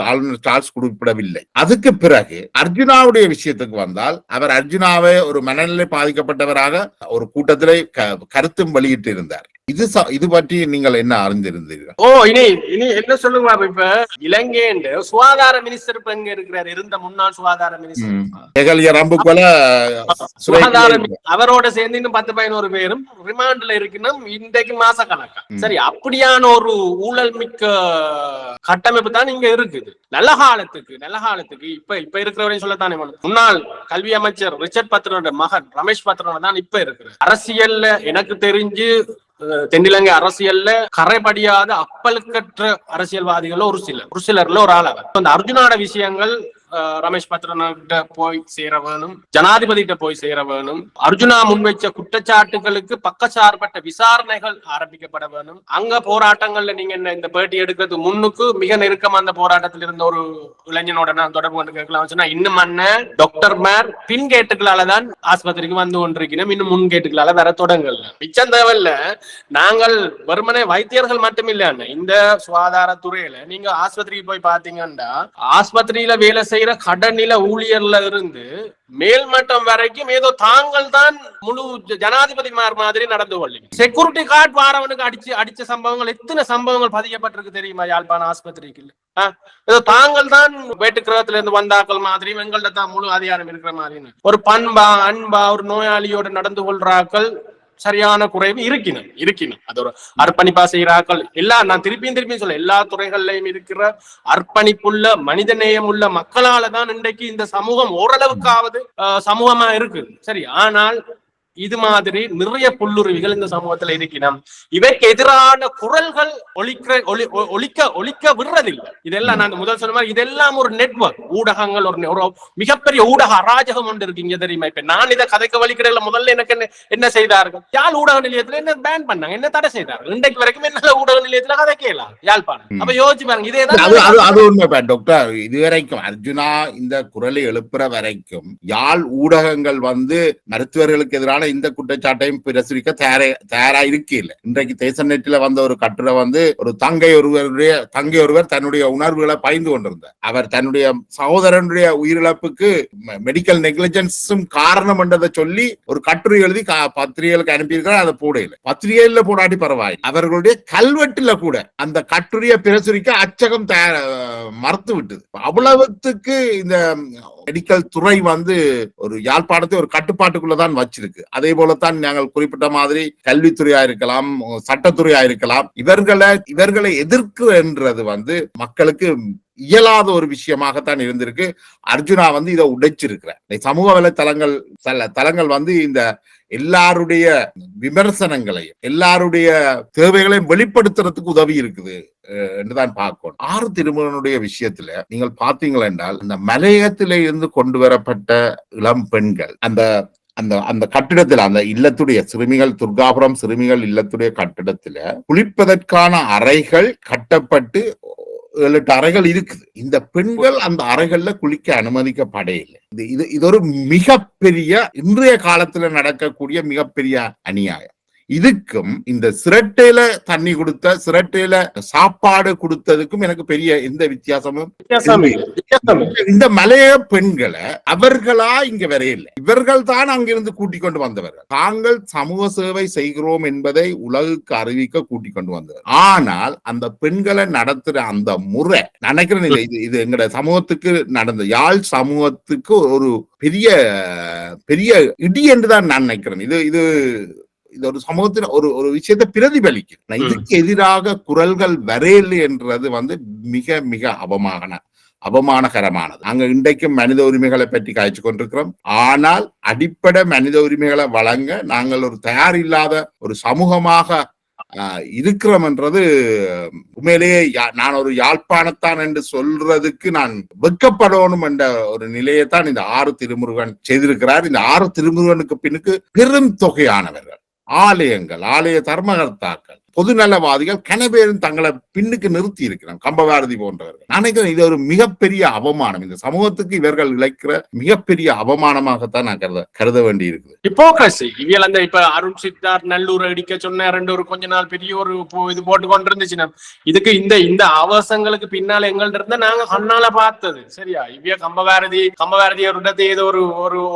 ஆளுநர் சார்ல்ஸ் குறிப்பிடவில்லை. அதுக்கு பிறகு அர்ஜுனாவுடைய விஷயத்துக்கு வந்தால், அவர் அர்ஜுனாவை ஒரு மனநிலை பாதிக்கப்பட்டவராக ஒரு கூட்டத்திலே கருத்தும் வெளியிட்டு இருந்தார். இது பற்றி நீங்கள் என்ன அறிந்திருந்தீர்கள்? இனி இனி என்ன சொல்லுங்க, இப்ப இலங்கை சுகாதார மினிஸ்டர் இப்ப எங்க இருக்கிறார், இருந்த முன்னாள் சுகாதார மினிஸ்டர் அவரோட சேர்ந்து இன்னும் 10-11 பேரும் ரிமாண்ட்ல இருக்கணும் இன்றைக்கு மாச கணக்கா. சரி, அப்படியான ஒரு ஊழல் மிக்க கட்டமைப்பு தான் இங்க இருக்குது. நல்ல காலத்துக்கு இப்ப இருக்கிறவரையும் சொல்லத்தானே, முன்னாள் கல்வி அமைச்சர் ரிச்சர்ட் பத்ரனோட மகன் ரமேஷ் பத்ரனோட தான் இப்ப இருக்கிறார். அரசியல்ல எனக்கு தெரிஞ்சு தென்னிலங்கை அரசியல்ல கரைபடியாத அப்பலுக்கற்ற அரசியல்வாதிகள் ஒரு சிலர்ல ஒரு ஆள் அவர். அந்த அர்ஜுனாட விஷயங்கள் ரமேஷ் பத்ரன்கிட்ட போய் சேர வேணும், ஜனாதிபதிகிட்ட போய் சேர வேணும். அர்ஜுனா முன்வைச்ச குற்றச்சாட்டுகளுக்கு பக்கச்சார்பற்ற விசாரணைகள் ஆரம்பிக்கப்பட வேணும். அங்க போராட்டங்கள்ல நீங்க என்ன இந்த பேட்டி எடுக்கிறது முன்னுக்கு மிக நெருக்கமா அந்த போராட்டத்தில் இருந்த ஒரு இளைஞனோட நான் தொடர்பு கொண்டு கேட்கலாம். இன்னும் டாக்டர் மேர் பின் கேட்டுகளாலதான் ஆஸ்பத்திரிக்கு வந்து கொண்டிருக்கணும், இன்னும் முன் கேட்டுகளால வர தொடங்கல. மிச்சம் தேவையில்ல, நாங்கள் வெறுமனே வைத்தியர்கள் மட்டும் இல்ல, இந்த சுகாதாரத்துறையில நீங்க ஆஸ்பத்திரிக்கு போய் பாத்தீங்கன்னா ஆஸ்பத்திரியில வேலை செய்யற கடனில ஊழியர்ல இருந்து மேல்மட்டம் வரைக்கும் ஏதோ தாங்கள் தான் முழு ஜனாதிபதி மாதிரி நடந்து கொள்ளுங்க. செக்யூரிட்டி கார்டு வாரவனுக்கு அடிச்ச சம்பவங்கள் எத்தனை சம்பவங்கள் பதியப்பட்டிருக்கு தெரியுமா யாழ்ப்பாண ஆஸ்பத்திரிக்கு? ஏதோ தாங்கள் தான் வேட்டு கிரகத்துல இருந்து வந்தாக்கள் மாதிரி எங்கள்ட்ட தான் முழு அதிகாரம் இருக்கிற மாதிரி ஒரு பண்பா அன்பா ஒரு நோயாளியோட நடந்து கொள்றாக்கள் சரியான குறைவு இருக்கணும். அது ஒரு அர்ப்பணிப்பா செய்யறாக்கள் எல்லாம், நான் திருப்பியும் சொல்ல, எல்லா துறைகள்லயும் இருக்கிற அர்ப்பணிப்புள்ள மனிதநேயம் உள்ள மக்களாலதான் இன்றைக்கு இந்த சமூகம் ஓரளவுக்காவது சமூகமா இருக்கு. சரி, ஆனால் இது மாதிரி நிறைய புல்லுருவிகள் இந்த சமூகத்துல இருக்கணும். இவைக்கு எதிரான குரல்கள் ஒழிக்க விடுறதில்லை. இதெல்லாம் நான் முதல் சொன்ன மாதிரி இதெல்லாம் ஒரு நெட்வொர்க், ஊடகங்கள் ஒரு மிகப்பெரிய ஊடக அராஜகம் ஒன்று இருக்கு இங்க தெரியுமா? இப்ப நான் இதை கதைக்க வலிக்கிறதுல முதல்ல எனக்கு என்ன செய்தார்கள், யாழ் ஊடக நிலையத்துல என்ன பேன் பண்ணாங்க, என்ன தடை செய்தார்கள். இன்றைக்கு வரைக்கும் என்ன ஊடக நிலையத்துல கதைக்கலாம் யாழ்ப்பாணம். அப்ப யோசிச்சு பாருங்க, இதே உண்மை டாக்டர். இதுவரைக்கும் அர்ஜுனா இந்த குரலை எழுப்புற வரைக்கும் யாழ் ஊடகங்கள் மருத்துவர்களுக்கு எதிரான இந்த குற்றச்சாட்டையும் பிரசுரிக்க தயாரா இருக்கையில். இன்றைக்கு தேச நெட்டில வந்த ஒரு கட்டுரை ஒரு தங்கை ஒருவர் தன்னுடைய உணர்வுகளை பகிர்ந்து கொண்டிருந்தார். அவர் தன்னுடைய சகோதரனுடைய உயிரிழப்புக்கு மெடிக்கல் நெக்லிஜென்ஸும் காரணம் என்றதை சொல்லி ஒரு கட்டுரை எழுதி பத்திரிகைகளுக்கு அனுப்பியிருக்கிறார். அதை போடையில பத்திரிகையில போடாட்டி பரவாயில்லை, அவர்களுடைய கல்வெட்டுல கூட அந்த கட்டுரையை பிரசுரிக்க அச்சகம் மறுத்து விட்டது. அவ்வளவுக்கு இந்த மெடிக்கல் துறை ஒரு யாழ்ப்பாணத்தை ஒரு கட்டுப்பாட்டுக்குள்ளதான் வச்சிருக்கு. அதே போலத்தான் நாங்கள் குறிப்பிட்ட மாதிரி கல்வித்துறையா இருக்கலாம், சட்டத்துறையா இருக்கலாம், இவர்களை எதிர்க்கிறது மக்களுக்கு இயலாத ஒரு விஷயமாகத்தான் இருந்திருக்கு. அர்ஜுனா இதை உடைச்சிருக்கிறார். சமூக வலைத்தளங்கள் இந்த எல்லாருடைய விமர்சனங்களையும் எல்லாருடைய தேவைகளையும் வெளிப்படுத்துறதுக்கு உதவி இருக்குது என்றுதான் பார்க்கணும். 6 திருமணனுடைய விஷயத்துல நீங்கள் பாத்தீங்கள் என்றால், அந்த மலையகத்தில இருந்து கொண்டு வரப்பட்ட இளம் பெண்கள் அந்த கட்டிடத்துல, அந்த இல்லத்துடைய துர்காபுரம் சிறுமிகள் இல்லத்துடைய கட்டிடத்துல குளிப்பதற்கான அறைகள் கட்டப்பட்டு 7-8 அறைகள் இருக்குது. இந்த பெண்கள் அந்த அறைகள்ல குளிக்க அனுமதிக்கப்படையில்லை. இது ஒரு மிகப்பெரிய இன்றைய காலத்துல நடக்கக்கூடிய மிகப்பெரிய அநியாயம். இதுக்கும் இந்த சிரட்டையில தண்ணி கொடுத்த சிரட்டையில சாப்பாடு கொடுத்ததுக்கும் எனக்கு பெரிய எந்த வித்தியாசமும். இந்த மலைய பெண்களை அவர்களா இங்க வரையில்லை, இவர்கள் தான் அங்கிருந்து கூட்டிக் கொண்டு வந்தவர்கள். தாங்கள் சமூக சேவை செய்கிறோம் என்பதை உலகுக்கு அறிவிக்க கூட்டிக் கொண்டு வந்தவர். ஆனால் அந்த பெண்களை நடத்துற அந்த முறை நினைக்கிறேன், இது எங்கட சமூகத்துக்கு நடந்த யாழ் சமூகத்துக்கு ஒரு பெரிய பெரிய இடி என்றுதான் நான் நினைக்கிறேன். இது ஒரு சமூகத்தில் ஒரு விஷயத்தை பிரதிபலிக்கும். இதுக்கு எதிராக குரல்கள் வரையில்லை என்றது மிக மிக அவமானகரமானது. நாங்க இன்றைக்கும் மனித உரிமைகளை பற்றி காய்ச்சி கொண்டிருக்கிறோம். ஆனால் அடிப்படை மனித உரிமைகளை வழங்க நாங்கள் ஒரு தயார் இல்லாத ஒரு சமூகமாக இருக்கிறோம் என்றது உண்மையிலேயே நான் ஒரு யாழ்ப்பாணத்தான் என்று சொல்றதுக்கு நான் வெட்கப்படணும் என்ற ஒரு நிலையைத்தான் இந்த 6 திருமுருகன் செய்திருக்கிறார். இந்த 6 திருமுருகனுக்கு பின்னுக்கு பெரும் தொகையானவர்கள், ஆலயங்கள், ஆலய தர்மகர்த்தாக்கள், பொதுநலவாதிகள் கனவேரும் தங்களை பின்னுக்கு நிறுத்தி இருக்கிறாங்க, கம்பபாரதி போன்றவர்கள். நான் நினைக்கிறேன் இது ஒரு மிகப்பெரிய அவமானம், இந்த சமூகத்துக்கு இவர்கள் இழைக்கிற மிகப்பெரிய அவமானமாகத்தான் நான் கருத வேண்டி இருக்குது. ஹிப்போக்ரசி இவியல் அந்த இப்ப அருண் சித்தார் நல்லூர் அடிக்க சொன்ன ஒரு கொஞ்ச நாள் பெரிய ஒரு இது போட்டு கொண்டு இருந்துச்சு. இதுக்கு இந்த அவசங்களுக்கு பின்னால எங்கள்ட்ட இருந்தா நாங்க கண்ணால பார்த்தது. சரியா, இவ்விய கம்பபாரதியோட ஏதோ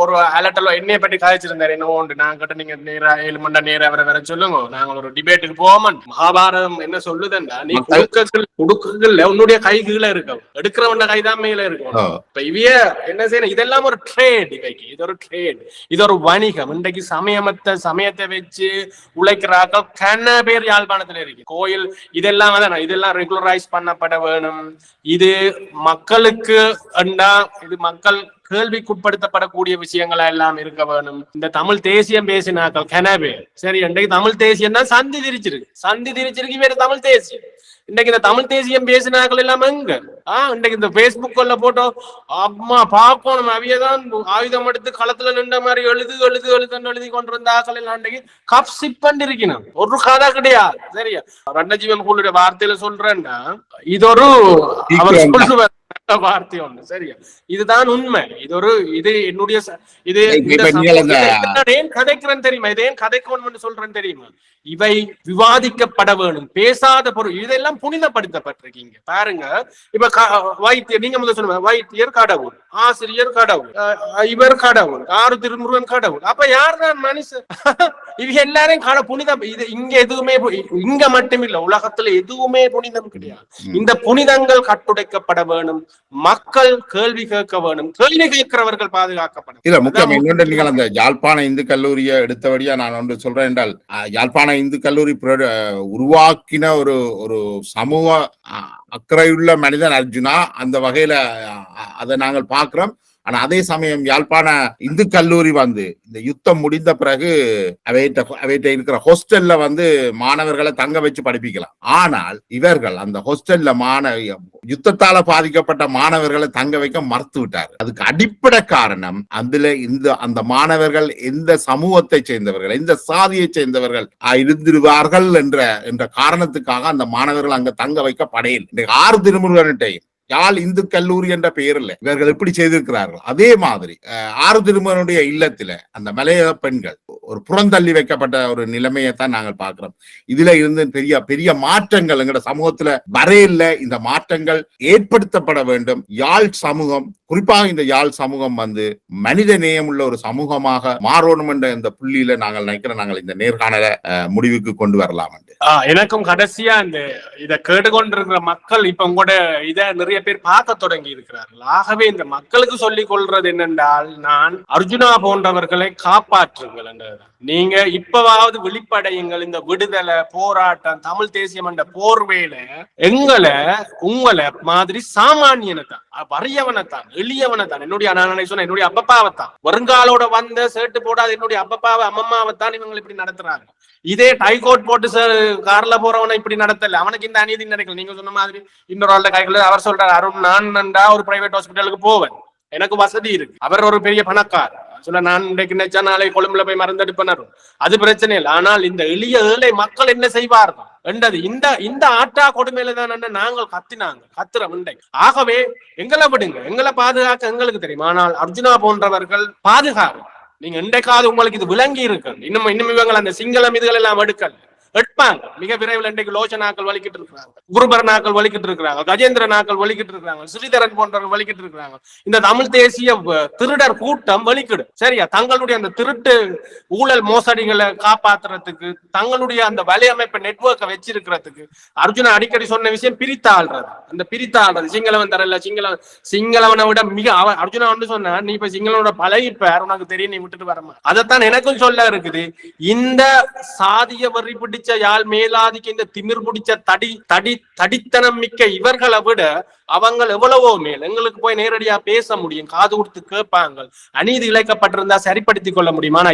ஒரு அலட்டலோ என்னைய பற்றி கதைச்சிருந்தாரு. என்ன உண்டு நாங்க கிட்ட நீங்க நேரா 7 மணி நேரம் வர சொல்லுங்க, நாங்க ஒரு டிபேட்டுக்கு போவோம். மகாபாரதம் என்ன சொல்லுதுன்னா, நீ குடுக்கல உன்னுடைய கை கீழே இருக்கும், எடுக்கிறவன கைதான் மேல இருக்கும். இப்ப இவ்விய என்ன செய்யணும், இதெல்லாம் ஒரு ட்ரேட். இவைக்கு இது ஒரு ட்ரேட், இது ஒரு வணிகம். இன்றைக்கு சமயத்தை வச்சு உழைக்கிறார்கள் கன பேர் யாழ்ப்பாணத்துல இருக்கு. கோயில் இதெல்லாம் ரெகுலரைஸ் பண்ணப்பட வேணும். இது மக்களுக்கு இது மக்கள் கேள்விக்குட்படுத்தப்படக்கூடிய விஷயங்களா எல்லாம் இருக்க வேணும். இந்த தமிழ் தேசியம் பேசினாக்கள் கனவே சரி, இன்றைக்கு தமிழ் தேசியம் தான் சந்தி திரிச்சிருக்கு வேற தமிழ் தேசியம். இன்னைக்கு இந்த தமிழ் தேசியம் பேசினாக்கள் எல்லாம் எங்க இன்னைக்கு இந்த பேஸ்புக்ல போட்டோ அம்மா பாக்கணும், அவையதான் ஆயுதம் எடுத்து களத்துல நின்ற மாதிரி எழுதி கொண்டிருந்த ஆக்கள் எல்லாம் இன்றைக்கு கப் சிப் பண்ணி இருக்கணும். ஒரு கதை கிடையாது. சரியா, ரண்டஜீவன் கூலுடைய வார்த்தையில சொல்றேன்னா இது ஒரு அவர் சொல்லுவார் வார்த்தை ஒண்ணு. சரியா, இதுதான் உண்மை. இது என்னுடைய ஏன் கதைக்கிறேன் தெரியுமா, இதை ஏன் கதைக்கணும் சொல்றேன் தெரியுமா, இவை விவாதிக்கப்பட வேணும். பேசாத பொருள் இதெல்லாம் புனிதப்படுத்தப்பட்டிருக்கீங்க பாருங்க. இப்ப வைத்தியர், நீங்க முதல்ல சொல்லுங்க, வைத்தியர் கடவுள், ஆசிரியர் கடவுள், இவர் கடவுள், ஆறு திருமுருகன் கடவுள். அப்ப யார் தான் மனுஷன்? இவ எல்லாரையும் புனிதம். இது இங்க எதுவுமே, இங்க மட்டும் இல்ல, உலகத்துல எதுவுமே புனிதம் கிடையாது. இந்த புனிதங்கள் கட்டுடைக்கப்பட வேணும். மக்கள் கேள்வி கேட்க வேணும். கேள்வி கேட்கிறவர்கள் பாதுகாக்கப்படும். இல்ல முக்கியம் இன்னொன்று, நீங்கள் அந்த யாழ்ப்பாண இந்து கல்லூரியை எடுத்தபடியா நான் ஒன்று சொல்றேன் என்றால், யாழ்ப்பாண இந்து கல்லூரி உருவாக்கின ஒரு சமூக அக்கறையுள்ள மனிதன் அர்ஜுனா. அந்த வகையில அதை நாங்கள் பார்க்கிறோம். ஆனா அதே சமயம் யாழ்ப்பாண இந்து கல்லூரி இந்த யுத்தம் முடிந்த பிறகு அவைகிட்ட இருக்கிற ஹாஸ்டல்ல மாணவர்களை தங்க வச்சு படிப்பிக்கலாம். ஆனால் இவர்கள் அந்த ஹாஸ்டல்ல யுத்தத்தால பாதிக்கப்பட்ட மாணவர்களை தங்க வைக்க மறுத்து விட்டார். அதுக்கு அடிப்படை காரணம் அந்த மாணவர்கள் எந்த சமூகத்தை சேர்ந்தவர்கள், எந்த சாதியை சேர்ந்தவர்கள் இருந்திருவார்கள் என்ற காரணத்துக்காக அந்த மாணவர்கள் அங்க தங்க வைக்க படையில் 6 திருமுருகன்ட்டையும் யாழ் இந்து கல்லூரி என்ற பெயரில் இவர்கள் எப்படி செய்திருக்கிறார்கள். அதே மாதிரி 6 திருமுருகனுடைய இல்லத்துல அந்த மலையக பெண்கள் ஒரு புறந்தள்ளி வைக்கப்பட்ட ஒரு நிலைமையை தான் நாங்கள் பார்க்கிறோம். இதுல இருந்து பெரிய மாற்றங்கள் எங்கட சமூகத்துல வரையில இந்த மாற்றங்கள் ஏற்படுத்தப்பட வேண்டும். யாழ் சமூகம், குறிப்பாக இந்த யாழ் சமூகம் மனித நேயம் உள்ள ஒரு சமூகமாக மாறணும் என்ற இந்த புள்ளியில நாங்கள் நினைக்கிறோம். நாங்கள் இந்த நேர்காணல முடிவுக்கு கொண்டு வரலாம். எனக்கும் கடைசியா இதை கேட்டுக்கொண்டிருக்கிற மக்கள் இப்ப கூட இதை நிறைய பேர் பார்க்க தொடங்கி இருக்கிறார்கள். ஆகவே இந்த மக்களுக்கு சொல்லிக் கொள்றது என்னென்றால், நான் அர்ஜுனா போன்றவர்களை காப்பாற்றுங்கள் என்றது. நீங்க இப்பவாவது வெளிப்படையுங்கள். இந்த விடுதலை போராட்டம், தமிழ் தேசியம் என்ற போர்வேல உங்களை மாதிரி சாமானியனை தான், வறியவனைத்தான், எளியவனைத்தான், என்னுடைய அப்பப்பாவைத்தான், வருங்காலோட சேட்டு போடாது என்னுடைய அப்பப்பாவை அம்மம்மாவைத்தான் இவங்க இப்படி நடத்துறாங்க. இதே டைகோட் போட்டு கார்ல போறவனை இப்படி நடத்தல, அவனுக்கு இந்த அநீதி நடக்கல. நீங்க சொன்ன மாதிரி இன்னொரு ஆள்ல கைகள் அவர் சொல்றாரு, அருண் நான் ஒரு பிரைவேட் ஹாஸ்பிட்டலுக்கு போவேன், எனக்கு வசதி இருக்கு, அவர் ஒரு பெரிய பணக்கார், சொல்ல நான் இன்றைக்கு நினைச்சா நாளை கொழும்புல போய் மறந்தெடுப்பனர், அது பிரச்சனை இல்லை. ஆனால் இந்த எளிய ஏழை மக்கள் என்ன செய்வார்கள் என்றது இந்த ஆட்டா கொடுமையில தான் நாங்கள் கத்துறோம் இன்றைக்கு. ஆகவே எங்களை விடுங்க, எங்களை பாதுகாக்க எங்களுக்கு தெரியும். ஆனால் அர்ஜுனா போன்றவர்கள் பாதுகாப்பு. நீங்க இன்றைக்காவது உங்களுக்கு இது விளங்கி இருக்கு. இன்னும் இவங்க அந்த சிங்களம் இதுகள் எல்லாம் எடுப்பாங்க. மிக விரைவில் இன்றைக்கு லோச்சனாக்கள் வலிக்கிட்டு இருக்கிறாங்க, குருபர் நாக்கள் வலிக்கிட்டு இருக்கிறாங்க, கஜேந்திர நாக்கள் வலிக்கிட்டு இருக்கிறாங்க, ஸ்ரீதரன் போன்றவர்கள் வலிக்கிட்டு இருக்கிறாங்க. இந்த தமிழ் தேசிய திருடர் கூட்டம் வலிக்கிடு. சரியா, தங்களுடைய அந்த திருட்டு ஊழல் மோசடிகளை காப்பாத்துறதுக்கு, தங்களுடைய அந்த வலையமைப்பு நெட்வொர்க்கை வச்சிருக்கிறதுக்கு அர்ஜுனா அடிக்கடி சொன்ன விஷயம் பிரித்தாள்றது. அந்த பிரித்தாள்றது சிங்களவன் தரல, சிங்களவனை விட அர்ஜுனா வந்து சொன்னா, நீ இப்ப சிங்களவனோட பழகிப்பார், உனக்கு தெரியும், நீ விட்டுட்டு வரமா. அதைத்தான் எனக்கும் சொல்ல இருக்குது. இந்த சாதிய வரி பிடிச்ச யாழ் மேலாதிக்கு, இந்த திமிர் பிடிச்ச தடித்தனம் மிக்க இவர்களை விட அவங்க எவ்வளவோ மேல். எங்களுக்கு போய் நேரடியா பேச முடியும், காது கொடுத்து கேட்பாங்க, அநீதி இழைக்கப்பட்டிருந்தா சரிப்படுத்திக் கொள்ள முடியும். ஆனா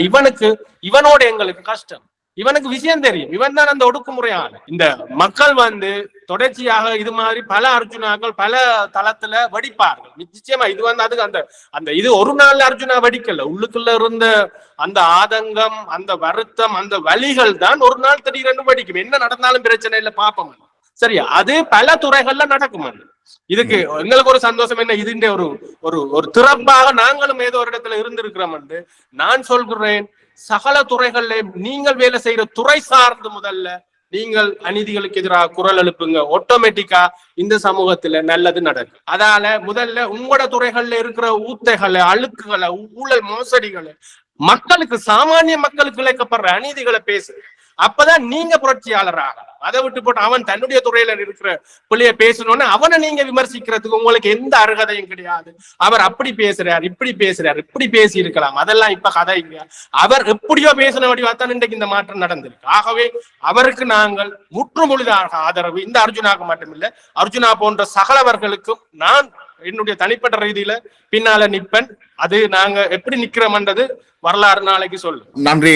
இவனோட எங்களுக்கு கஷ்டம். இவனுக்கு விஷயம் தெரியும். இவன் தான் அந்த ஒடுக்குமுறையான இந்த மக்கள் தொடர்ச்சியாக இது மாதிரி பல அர்ஜுனாக்கள் பல தளத்துல வெடிப்பார்கள். நிச்சயமா இது அதுக்கு அந்த இது ஒரு நாள் அர்ஜுனா வெடிக்கல. உள்ளுக்குள்ள இருந்த அந்த ஆதங்கம், அந்த வருத்தம், அந்த வலிகள் தான் ஒரு நாள் திடீரென்று வெடிக்கும். என்ன நடந்தாலும் பிரச்சனை இல்லை, பாப்போம். சரியா? அது பல துறைகள்ல நடக்கும். இதுக்கு எங்களுக்கு ஒரு சந்தோஷம் என்ன, இதுன்ற ஒரு ஒரு ஒரு திறப்பாக நாங்களும் ஏதோ ஒரு இடத்துல இருந்திருக்கிறோம் என்று நான் சொல்கிறேன். சகல துறைகள்ல நீங்கள் வேலை செய்யற துறை சார்ந்து முதல்ல நீங்கள் அநீதிகளுக்கு எதிராக குரல் எழுப்புங்க. ஆட்டோமேட்டிக்கா இந்த சமூகத்துல நல்லது நடக்கும். அதால முதல்ல உங்களோட துறைகள்ல இருக்கிற ஊத்தைகளை, அழுக்குகளை, ஊழல் மோசடிகளை, மக்களுக்கு சாமானிய மக்களுக்கு இழைக்கப்படுற அநீதிகளை பேசு. அப்பதான் நீங்க புரட்சியாளர் ஆகலாம். அதை விட்டு போட்டு அவன் தன்னுடைய துறையில இருக்கிற பிள்ளைய பேசணும்னு அவனை நீங்க விமர்சிக்கிறதுக்கு உங்களுக்கு எந்த அருகதையும் கிடையாது. அவர் அப்படி பேசுறார், இப்படி பேசுறார், இப்படி பேசி இருக்கலாம், அதெல்லாம் இப்ப கதை இல்லையா? அவர் எப்படியோ பேசின வடிவாத்தான் இன்றைக்கு இந்த மாற்றம் நடந்திருக்கு. ஆகவே அவருக்கு நாங்கள் முற்றுமுழுதாக ஆதரவு. இந்த அர்ஜுனாவுக்கு மட்டுமில்லை, அர்ஜுனா போன்ற சகலவர்களுக்கும் நான் என்னுடைய தனிப்பட்ட ரீதியில பின்னால நிற்பன். அது நாங்க எப்படி நிக்கிறோம்ன்றது வரலாறு நாளைக்கு சொல்லு. நன்றி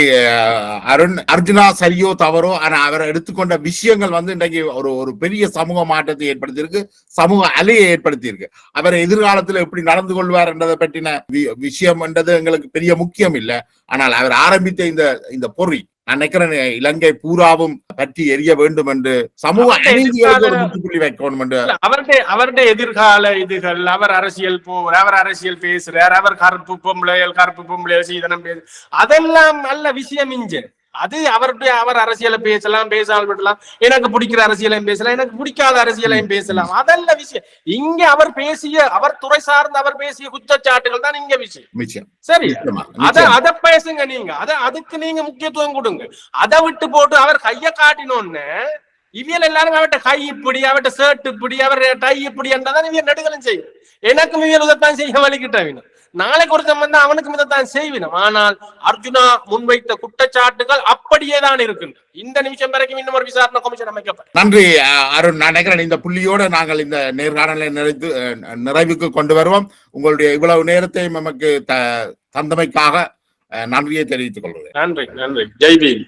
அருண். அர்ஜுனா சரியோ தவறோ, ஆனா அவர் எடுத்துக்கொண்ட விஷயங்கள் இன்றைக்கு ஒரு பெரிய சமூக மாற்றத்தை ஏற்படுத்தியிருக்கு, சமூக அலையை ஏற்படுத்தியிருக்கு. அவர் எதிர்காலத்துல எப்படி நடந்து கொள்வார் என்றதை பற்றின விஷயம் என்றது எங்களுக்கு பெரிய முக்கியம் இல்லை. ஆனால் அவர் ஆரம்பித்த இந்த பொறி நான் நினைக்கிறேன் இலங்கை பூராவும் பற்றி எரிய வேண்டும் என்று சமூக அநீதிகளுக்கு ஒரு முற்றுப்புள்ளி வைக்கணும் என்று. அவருடைய எதிர்கால இதுகள், அவர் அரசியல் அவர் அரசியல் பேசுறார், அவர் கருப்பு பொம்பளையல் சீதனம் பேசு, அதெல்லாம் நல்ல விஷயம். அது அவர் அரசியலை பேசலாம், பேசாமல் விடலாம். எனக்கு பிடிக்கிற அரசியலையும் பேசலாம், எனக்கு பிடிக்காத அரசியலையும் பேசலாம், அதல்ல விஷயம். இங்க அவர் துறை சார்ந்து அவர் பேசிய குற்றச்சாட்டுகள் தான் இங்க விஷயம். சரி, அதை பேசுங்க. நீங்க அதுக்கு நீங்க முக்கியத்துவம் கொடுங்க. அதை விட்டு போட்டு அவர் கைய காட்டினோன்னு இவியல் எல்லாரும் அவட்ட கை இப்படி, அவட்ட ஷர்ட் இப்படி, அவர் டை இப்படி என்றதான் இவியல் நடுகளும் செய்யும். எனக்கும் இவியல் உதத்தான் செய்ய வலிக்கிட்டவனும் நாளைக்கு ஒரு சம்பந்தம் அவனுக்கும் இதைத்தான் செய்வினும். ஆனால் அர்ஜுனா முன்வைத்த குற்றச்சாட்டுகள் அப்படியேதான் இருக்கின்றன. இந்த நிமிஷம் வரைக்கும் இன்னும் ஒரு விசாரணை கமிஷன் அமைக்கப்படும். நன்றி அருண். நான் நினைக்கிறேன் இந்த புள்ளியோடு நாங்கள் இந்த நேர்காணலை நிறைவுக்கு கொண்டு வருவோம். உங்களுடைய இவ்வளவு நேரத்தை நமக்கு தந்தமைக்காக நன்றியை தெரிவித்துக் கொள்கிறேன். நன்றி. ஜெய் பீம்.